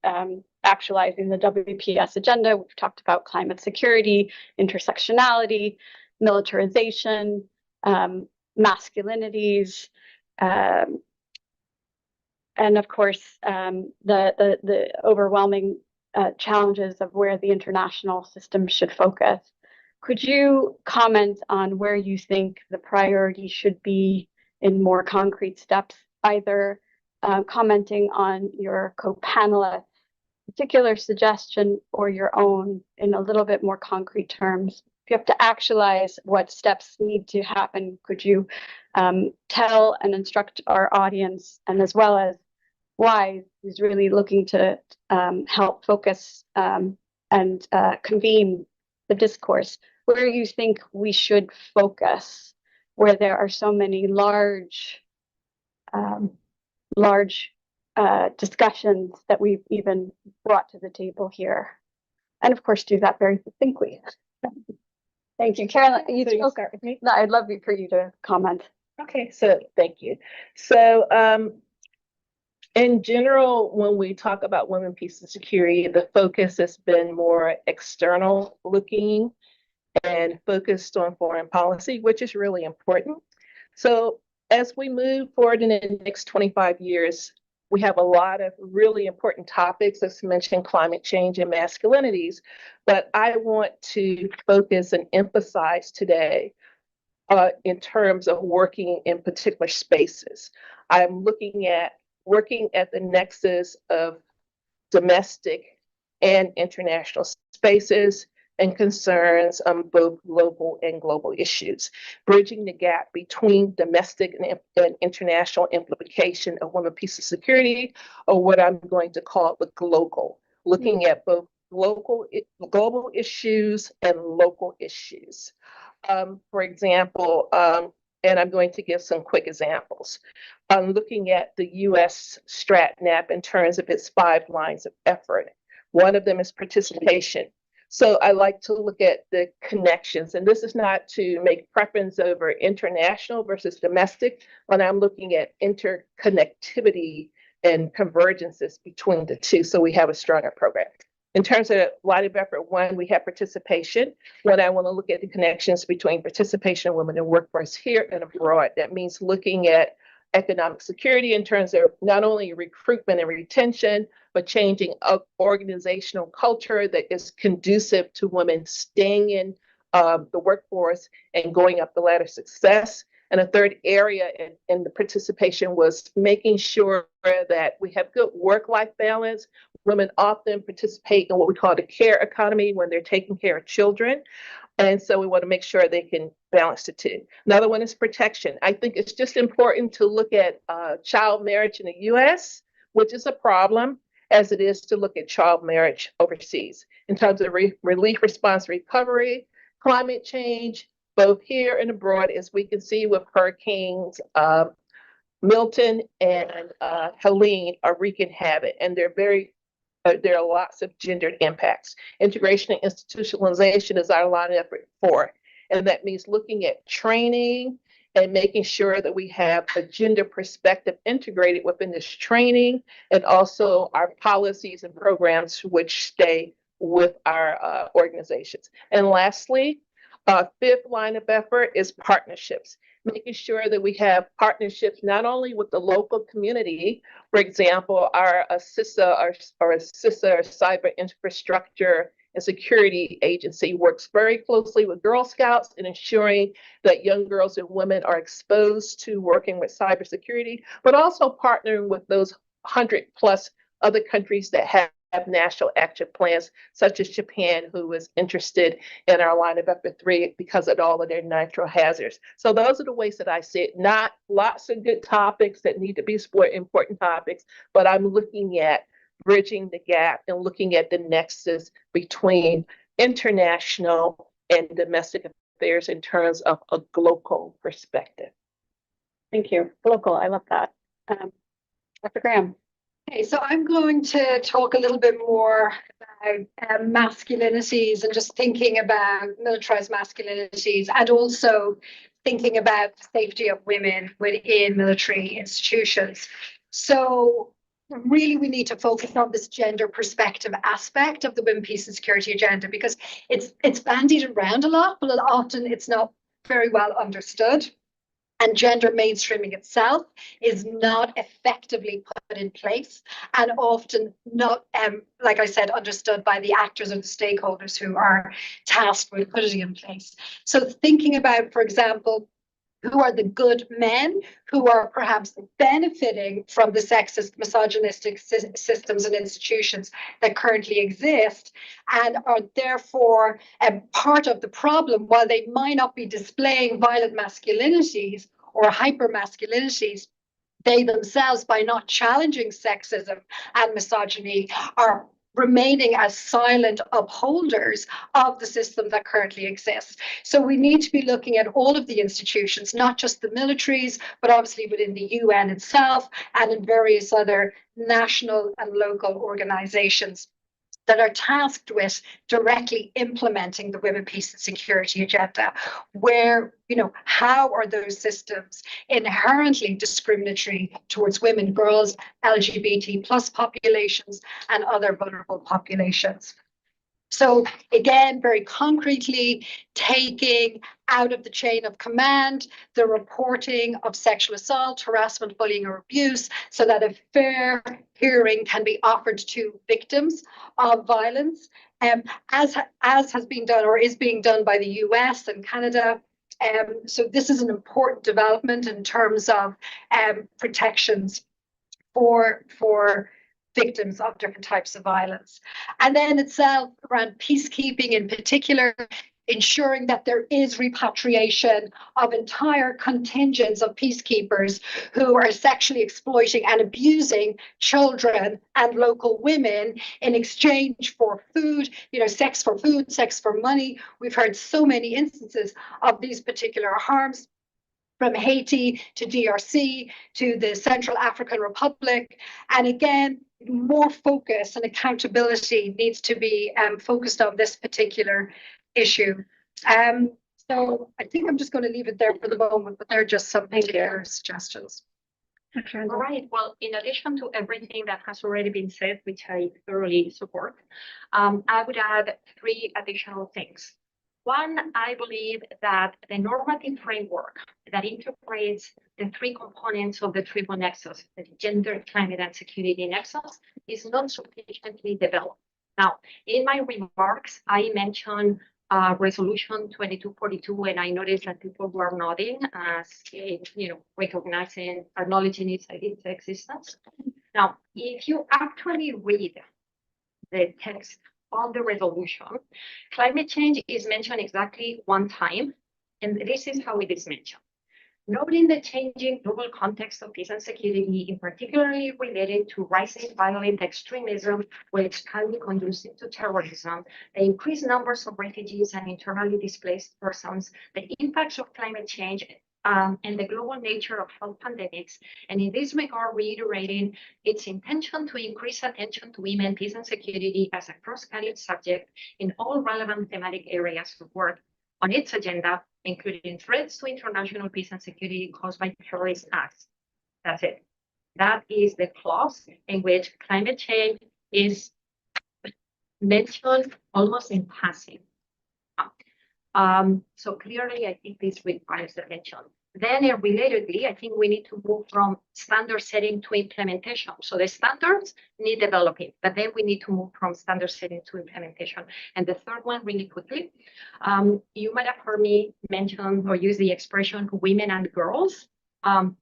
actualizing the WPS agenda. We've talked about climate security, intersectionality, militarization, masculinities, and of course, the overwhelming challenges of where the international system should focus. Could you comment on where you think the priority should be in more concrete steps, either commenting on your co-panelists' particular suggestion or your own in a little bit more concrete terms? If you have to actualize what steps need to happen, could you tell and instruct our audience, and as well as WISE is really looking to help focus and convene the discourse, where you think we should focus, where there are so many large discussions that we've even brought to the table here, and of course do that very succinctly. Thank you, Carolyn. You So you spoke. start with me? No, I'd love for you to comment. Okay, so thank you. So in general, when we talk about women, peace, and security, the focus has been more external looking and focused on foreign policy, which is really important. So as we move forward in the next 25 years, we have a lot of really important topics, as mentioned, climate change and masculinities, but I want to focus and emphasize today in terms of working in particular spaces. I'm looking at working at the nexus of domestic and international spaces and concerns on both local and global issues, bridging the gap between domestic and international implication of women, peace, and security, or what I'm going to call the global, looking at both global issues and local issues. For example, and I'm going to give some quick examples. Looking at the U.S. StratNap in terms of its 5 lines of effort. One of them is participation. So I like to look at the connections, and this is not to make preference over international versus domestic, but I'm looking at interconnectivity and convergences between the two, so we have a stronger program. In terms of line of effort 1, we have participation. When I want to look at the connections between participation of women in workforce here and abroad, that means looking at economic security in terms of not only recruitment and retention, but changing organizational culture that is conducive to women staying in the workforce and going up the ladder of success, And a third area in the participation was making sure that we have good work-life balance. Women often participate in what we call the care economy when they're taking care of children. And so we want to make sure they can balance the two. Another one is protection. I think it's just important to look at child marriage in the US, which is a problem, as it is to look at child marriage overseas in terms of relief response recovery, climate change, both here and abroad, as we can see with hurricanes Milton and Helene are wreaking havoc, and there are lots of gendered impacts. Integration and institutionalization is our line of effort for, and that means looking at training and making sure that we have a gender perspective integrated within this training, and also our policies and programs which stay with our organizations. And lastly, fifth line of effort is partnerships, making sure that we have partnerships not only with the local community. For example, our CISA, our CISA, Cyber Infrastructure and Security Agency, works very closely with Girl Scouts in ensuring that young girls and women are exposed to working with cybersecurity, but also partnering with those 100 plus other countries that have national action plans, such as Japan, who is interested in our line of effort 3 because of all of their natural hazards. So those are the ways that I see it. Not lots of good topics that need to be explored, important topics, but I'm looking at bridging the gap and looking at the nexus between international and domestic affairs in terms of a global perspective. Thank you. Local, I love that. Dr. Graham. Okay, so I'm going to talk a little bit more about masculinities and just thinking about militarized masculinities, and also thinking about the safety of women within military institutions. So really we need to focus on this gender perspective aspect of the Women, Peace and Security agenda, because it's bandied around a lot, but often it's not very well understood. And gender mainstreaming itself is not effectively put in place, and often not, like I said, understood by the actors and the stakeholders who are tasked with putting it in place. So thinking about, for example, who are the good men who are perhaps benefiting from the sexist, misogynistic systems and institutions that currently exist, and are therefore part of the problem, while they might not be displaying violent masculinities or hyper-masculinities. They themselves, by not challenging sexism and misogyny, are remaining as silent upholders of the system that currently exists. So we need to be looking at all of the institutions, not just the militaries, but obviously within the UN itself and in various other national and local organizations that are tasked with directly implementing the Women, Peace and Security agenda, where, how are those systems inherently discriminatory towards women, girls, LGBT plus populations, and other vulnerable populations. So again, very concretely, taking out of the chain of command the reporting of sexual assault, harassment, bullying, or abuse, so that a fair hearing can be offered to victims of violence, as has been done or is being done by the US and Canada. So this is an important development in terms of protections for victims of different types of violence. And then itself around peacekeeping in particular, ensuring that there is repatriation of entire contingents of peacekeepers who are sexually exploiting and abusing children and local women in exchange for food, sex for food, sex for money. We've heard so many instances of these particular harms, from Haiti to DRC to the Central African Republic. And again, more focus and accountability needs to be focused on this particular issue. So I think I'm just going to leave it there for the moment, but they're just some particular suggestions. All right. Well, in addition to everything that has already been said, which I thoroughly support, I would add 3 additional things. One, I believe that the normative framework that integrates the 3 components of the triple nexus, the gender, climate, and security nexus, is not sufficiently developed. Now, in my remarks, I mentioned Resolution 2242, and I noticed that people were nodding as recognizing, acknowledging its existence. Now, if you actually read the text of the resolution, climate change is mentioned exactly one time, and this is how it is mentioned. Noting the changing global context of peace and security, in particularly related to rising violent extremism, which can be conducive to terrorism, the increased numbers of refugees and internally displaced persons, the impacts of climate change, and the global nature of health pandemics, and in this regard, reiterating its intention to increase attention to women, peace, and security as a cross-cutting subject in all relevant thematic areas of work on its agenda, including threats to international peace and security caused by terrorist acts. That's it. That is the clause in which climate change is mentioned almost in passing. So clearly, I think this requires attention. Then relatedly, I think we need to move from standard setting to implementation. So the standards need developing, but then we need to move from standard setting to implementation. And the third one, really quickly, you might have heard me mention or use the expression women and girls. I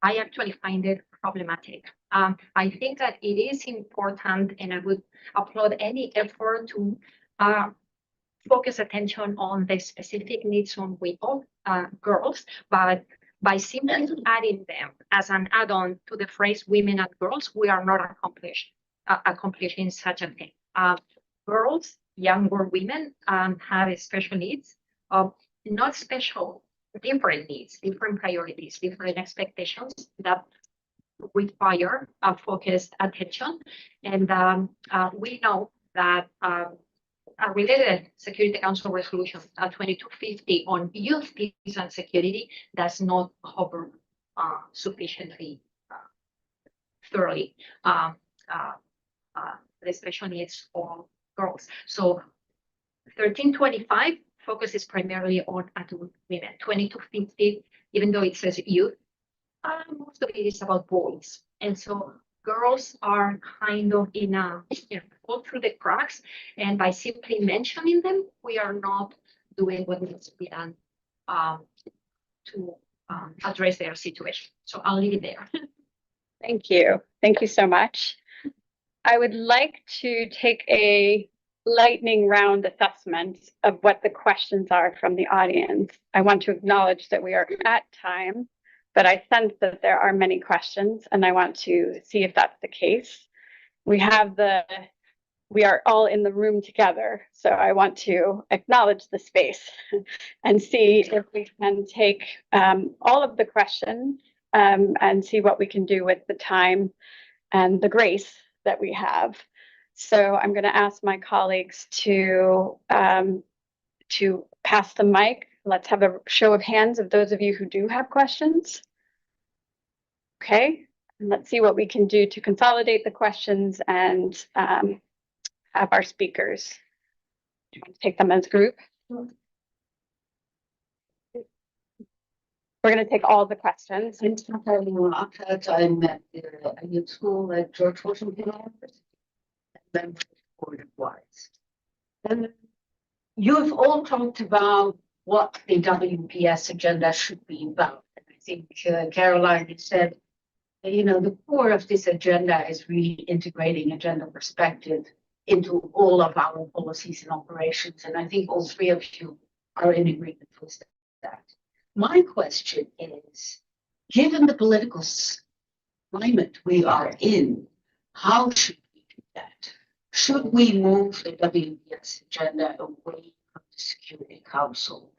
actually find it problematic. I think that it is important, and I would applaud any effort to focus attention on the specific needs of women, girls, but by simply adding them as an add-on to the phrase women and girls, we are not accomplishing such a thing. Girls, younger women have special needs, not special, different needs, different priorities, different expectations that require focused attention. And we know that a related Security Council resolution 2250 on youth peace and security does not cover sufficiently thoroughly the special needs of girls. So 1325 focuses primarily on adult women. 2250, even though it says youth, most of it is about boys. And so girls are kind of in a, fall through the cracks. And by simply mentioning them, we are not doing what needs to be done to address their situation. So I'll leave it there. Thank you. Thank you so much. I would like to take a lightning round assessment of what the questions are from the audience. I want to acknowledge that we are at time, but I sense that there are many questions, and I want to see if that's the case. We are all in the room together, so I want to acknowledge the space and see if we can take all of the questions and see what we can do with the time and the grace that we have. So I'm going to ask my colleagues to pass the mic. Let's have a show of hands of those of you who do have questions. Okay, and let's see what we can do to consolidate the questions and have our speakers. Do you want to take them as a group? We're going to take all the questions. I'm at a youth school at George Washington University, member of the Board of Wise. And you've all talked about what the WPS agenda should be about. And I think Caroline had said, the core of this agenda is really integrating a gender perspective into all of our policies and operations. And I think all three of you are in agreement with that. My question is, given the political climate we are in, how should we do that? Should we move the WPS agenda away from the Security Council?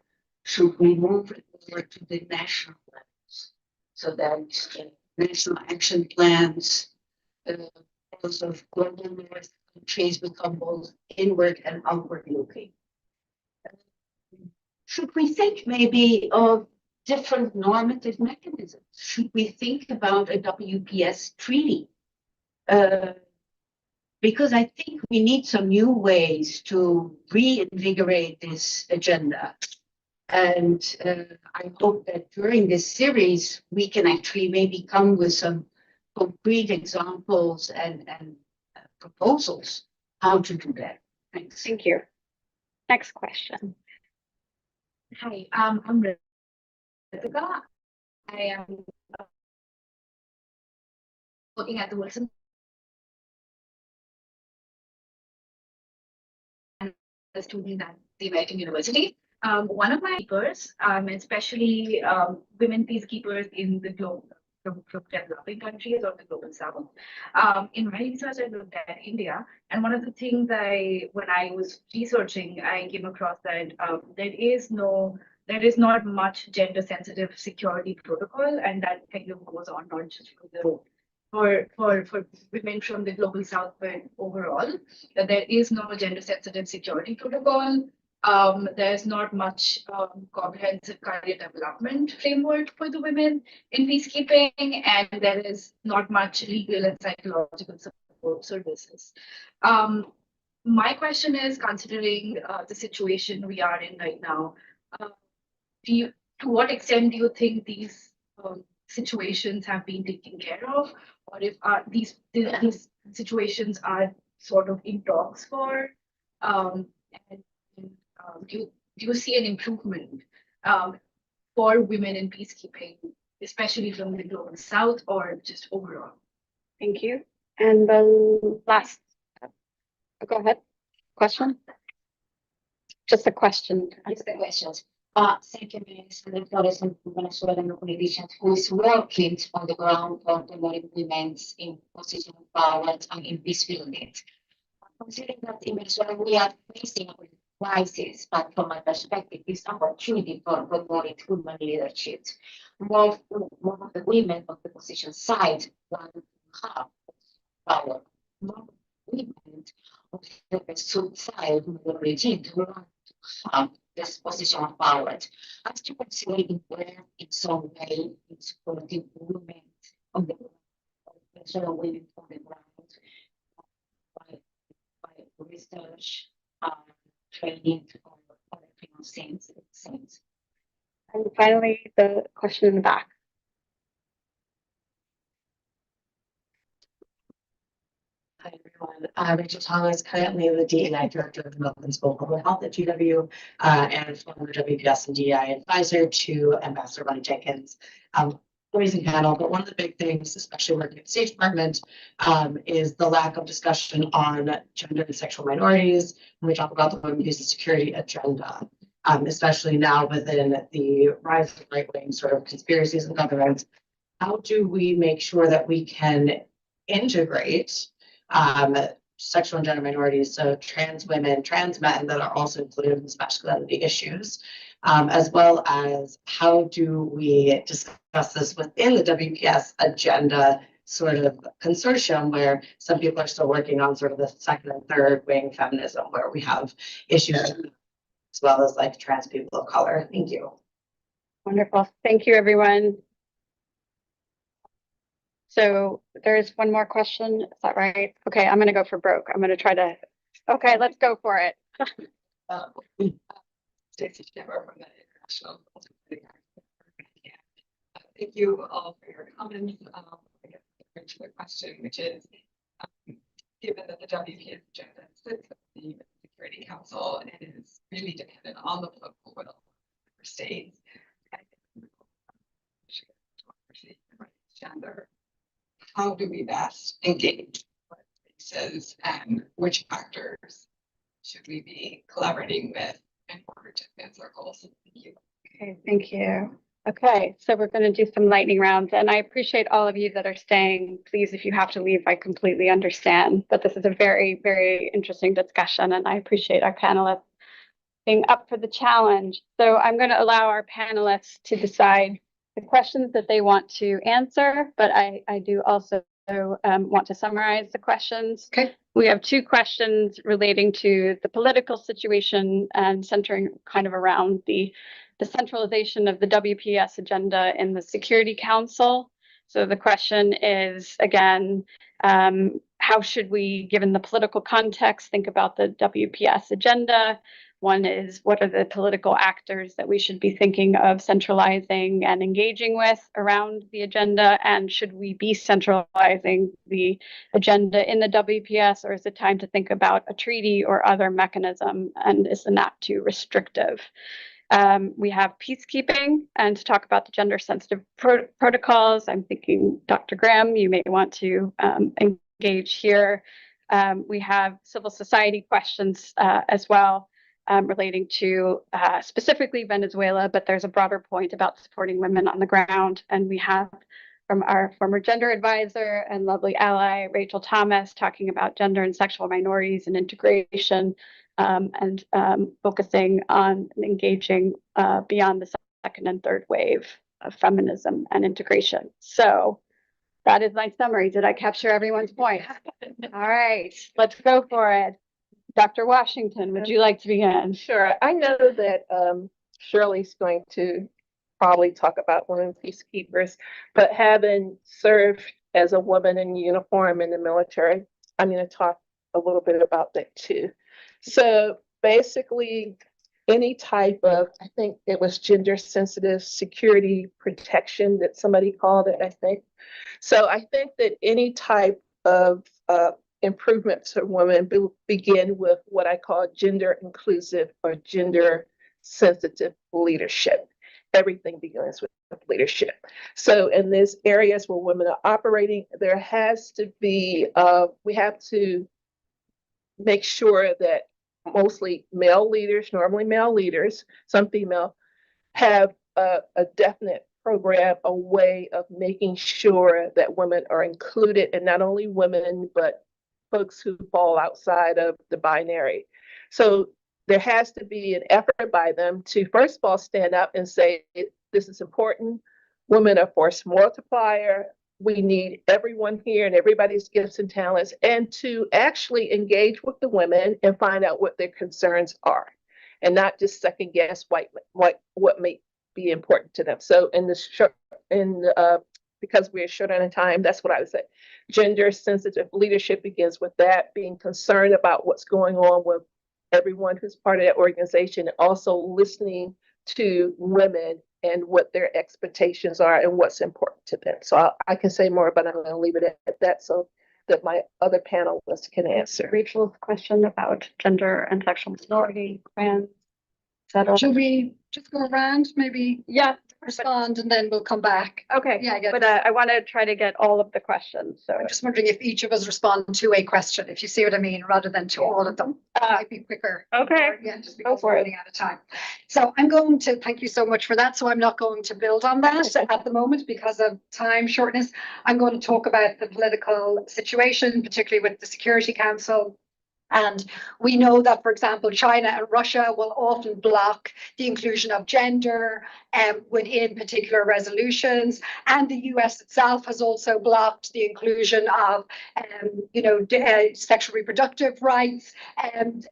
Should we move it over to the national levels so that national action plans of global north countries become both inward and outward looking? Should we think maybe of different normative mechanisms? Should we think about a WPS treaty? Because I think we need some new ways to reinvigorate this agenda. And I hope that during this series, we can actually maybe come with some concrete examples and proposals how to do that. Thanks. Thank you. Next question. Hi, I'm Ritika. I am working at the Wilson and a student at the American University. One of my papers, especially women peacekeepers in the developing countries or the global south. In my research, I looked at India, and one of the things when I was researching, I came across that there is not much gender sensitive security protocol, and that kind of goes on not just for women from the global south, but overall, that there is no gender sensitive security protocol. There's not much comprehensive career development framework for the women in peacekeeping, and there is not much legal and psychological support services. My question is, considering the situation we are in right now, to what extent do you think these situations have been taken care of, or if these situations are sort of in talks for, and do you see an improvement for women in peacekeeping, especially from the global south or just overall? Thank you. And the last, go ahead. Question? Just a question. Just the questions. Thank you, Minister Flores and Venezuelan politicians who is working on the ground for promoting women in position of power and in peace building. Considering that in Venezuela we are facing a crisis, but from my perspective, it's an opportunity for promoting women leadership. More of the women of the position side want to have power. More women of the pursuit side of the regime want to have this position of power. As you consider where in some way in supporting women on the ground, women on the ground by research, training, or other things. And finally, the question in the back. Hi, everyone. Rachel Thomas, currently the DEI Director of Development School of Public Health at GW, and former WPS and DEI advisor to Ambassador Bonnie Jenkins. Amazing panel, but one of the big things, especially working at the State Department, is the lack of discussion on gender and sexual minorities when we talk about the Women, Peace, and Security agenda, especially now within the rise of right-wing sort of conspiracies and governance. How do we make sure that we can integrate sexual and gender minorities, so trans women, trans men that are also included in these masculinity issues, as well as how do we discuss this within the WPS agenda sort of consortium where some people are still working on sort of the second and third wing feminism where we have issues as well as like trans people of color. Thank you. Wonderful. Thank you, everyone. So there is one more question. Is that right? Okay, I'm going to go for broke. I'm going to try to. Okay, let's go for it. Stacey Schneber from the International. Thank you all for your comments. I guess to the question, which is, given that the WPS agenda sits at the Security Council and is really dependent on the political will of member states, gender, how do we best engage with spaces and which actors should we be collaborating with in order to advance our goals? Thank you. Okay, thank you. Okay, so we're going to do some lightning rounds, and I appreciate all of you that are staying. Please, if you have to leave, I completely understand, but this is a very, very interesting discussion, and I appreciate our panelists being up for the challenge. So I'm going to allow our panelists to decide the questions that they want to answer, but I do also want to summarize the questions. Okay. We have two questions relating to the political situation and centering kind of around the centralization of the WPS agenda in the Security Council. So the question is, again, how should we, given the political context, think about the WPS agenda? One is, what are the political actors that we should be thinking of centralizing and engaging with around the agenda? And should we be centralizing the agenda in the WPS, or is it time to think about a treaty or other mechanism? And is the NAP too restrictive? We have peacekeeping, and to talk about the gender sensitive protocols, I'm thinking Dr. Graham, you may want to engage here. We have civil society questions as well, relating to specifically Venezuela, but there's a broader point about supporting women on the ground. And we have from our former gender advisor and lovely ally, Rachel Thomas, talking about gender and sexual minorities and integration, and focusing on engaging beyond the second and third wave of feminism and integration. So that is my summary. Did I capture everyone's point? All right, let's go for it. Dr. Washington, would you like to begin? Sure. I know that Shirley's going to probably talk about women peacekeepers, but having served as a woman in uniform in the military, I'm going to talk a little bit about that too. So basically, any type of, I think it was gender sensitive security protection that somebody called it, I think. So I think that any type of improvements for women begin with what I call gender inclusive or gender sensitive leadership. Everything begins with leadership. So in these areas where women are operating, there has to be, we have to make sure that mostly male leaders, normally male leaders, some female, have a definite program, a way of making sure that women are included, and not only women, but folks who fall outside of the binary. So there has to be an effort by them to, first of all, stand up and say, this is important. Women are force multiplier. We need everyone here and everybody's gifts and talents, and to actually engage with the women and find out what their concerns are, and not just second guess what may be important to them. So because we're short on time, that's what I would say. Gender sensitive leadership begins with that, being concerned about what's going on with everyone who's part of that organization, and also listening to women and what their expectations are and what's important to them. So I can say more, but I'm going to leave it at that so that my other panelists can answer. Rachel's question about gender and sexual minority, trans, etc. Should we just go around, maybe Yeah, respond, and then we'll come back? okay. Yeah, I get But it. I want to try to get all of the questions. So I'm just wondering if each of us respond to a question, if you see what I mean, rather than to all of them. Might be quicker. okay. Yeah, just Go because for we're it. running out of time. So I'm going to thank you so much for that. So I'm not going to build on that at the moment because of time shortness. I'm going to talk about the political situation, particularly with the Security Council. And we know that, for example, China and Russia will often block the inclusion of gender within particular resolutions. And the US itself has also blocked the inclusion of, sexual reproductive rights and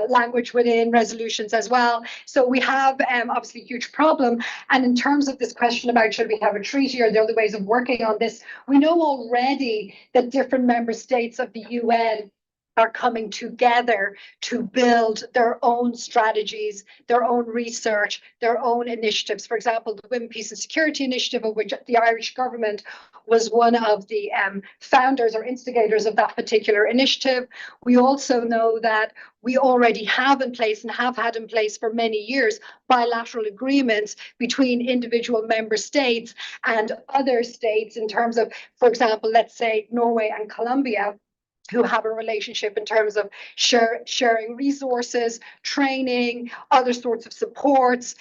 language within resolutions as well. So we have obviously a huge problem. And in terms of this question about should we have a treaty or the other ways of working on this, we know already that different member states of the UN are coming together to build their own strategies, their own research, their own initiatives. For example, the Women, Peace and Security Initiative, of which the Irish government was one of the founders or instigators of that particular initiative. We also know that we already have in place and have had in place for many years bilateral agreements between individual member states and other states in terms of, for example, let's say Norway and Colombia, who have a relationship in terms of sharing resources, training, other sorts of supports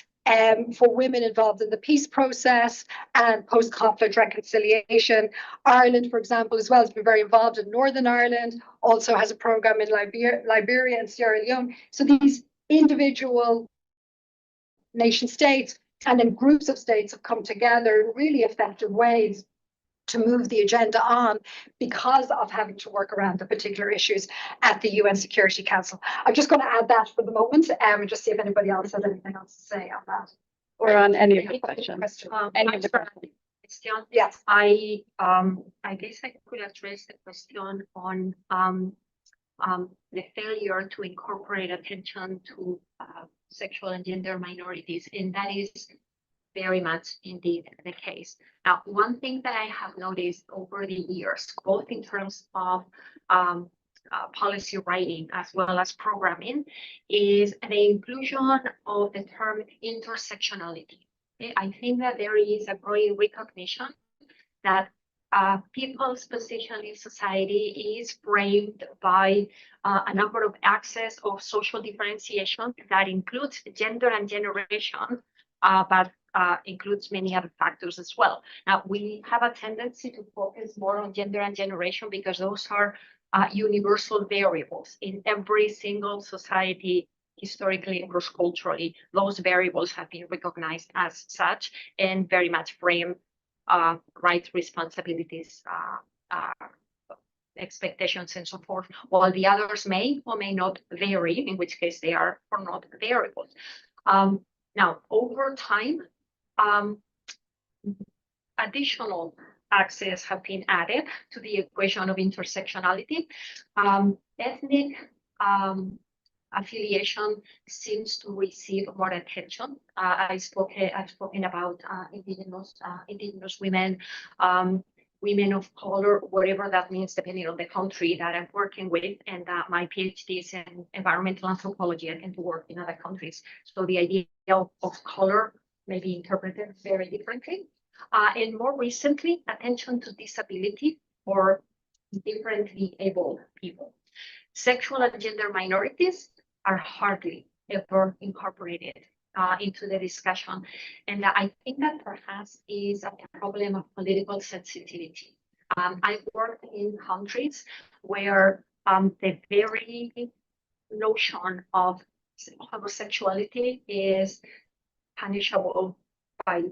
for women involved in the peace process and post-conflict reconciliation. Ireland, for example, as well, has been very involved in Northern Ireland, also has a program in Liberia and Sierra Leone. So these individual nation states and then groups of states have come together in really effective ways to move the agenda on because of having to work around the particular issues at the UN Security Council. I'm just going to add that for the moment and just see if anybody else has anything else to say on that. Or on any of the questions. Any of the questions. Yes. I guess I could address the question on the failure to incorporate attention to sexual and gender minorities, and that is very much indeed the case. Now, one thing that I have noticed over the years, both in terms of policy writing as well as programming, is the inclusion of the term intersectionality. Okay? I think that there is a growing recognition that people's position in society is framed by a number of axes of social differentiation that includes gender and generation, but includes many other factors as well. Now, we have a tendency to focus more on gender and generation because those are universal variables in every single society, historically and cross-culturally. Those variables have been recognized as such and very much frame rights, responsibilities, expectations, and so forth, while the others may or may not vary, in which case they are or not variables. Now, over time, additional axes have been added to the equation of intersectionality. Ethnic affiliation seems to receive more attention. I've spoken about indigenous women, women of color, whatever that means, depending on the country that I'm working with. And my PhD is in environmental anthropology. I tend to work in other countries. So the idea of color may be interpreted very differently. And more recently, attention to disability or differently abled people. Sexual and gender minorities are hardly ever incorporated into the discussion. And I think that perhaps is a problem of political sensitivity. I've worked in countries where the very notion of homosexuality is punishable by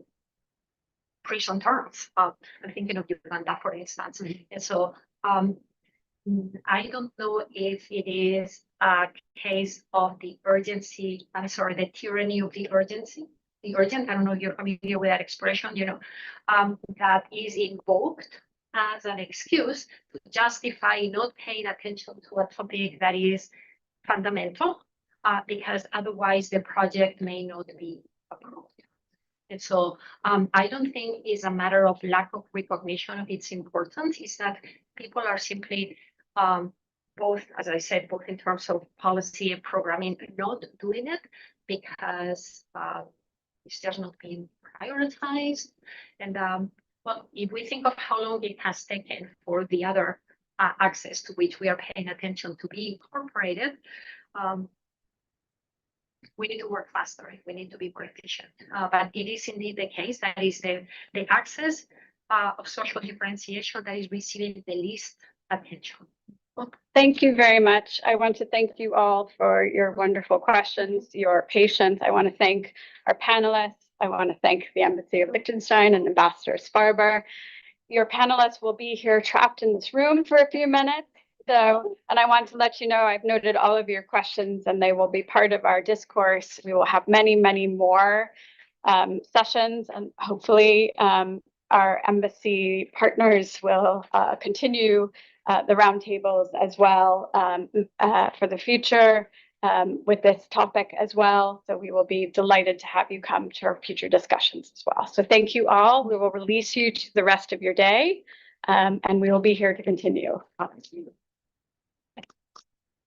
prison terms. I'm thinking of Uganda, for instance. And so I don't know if it is a case of the urgency, I'm sorry, the tyranny of the urgency, the urgent, I don't know if you're familiar with that expression, that is invoked as an excuse to justify not paying attention to a topic that is fundamental, because otherwise the project may not be approved. And so I don't think it's a matter of lack of recognition of its importance, it's that people are simply both, as I said, both in terms of policy and programming, not doing it because it's just not being prioritized. And well, if we think of how long it has taken for the other access to which we are paying attention to be incorporated, we need to work faster. We need to be more efficient. But it is indeed the case that is the access of social differentiation that is receiving the least attention. Well, thank you very much. I want to thank you all for your wonderful questions, your patience. I want to thank our panelists. I want to thank the Embassy of Liechtenstein and Ambassador Sparber. Your panelists will be here trapped in this room for a few minutes. So, and I want to let you know, I've noted all of your questions and they will be part of our discourse. We will have many, many more sessions, and hopefully our embassy partners will continue the roundtables as well for the future with this topic as well. So we will be delighted to have you come to our future discussions as well. So thank you all. We will release you to the rest of your day and we will be here to continue.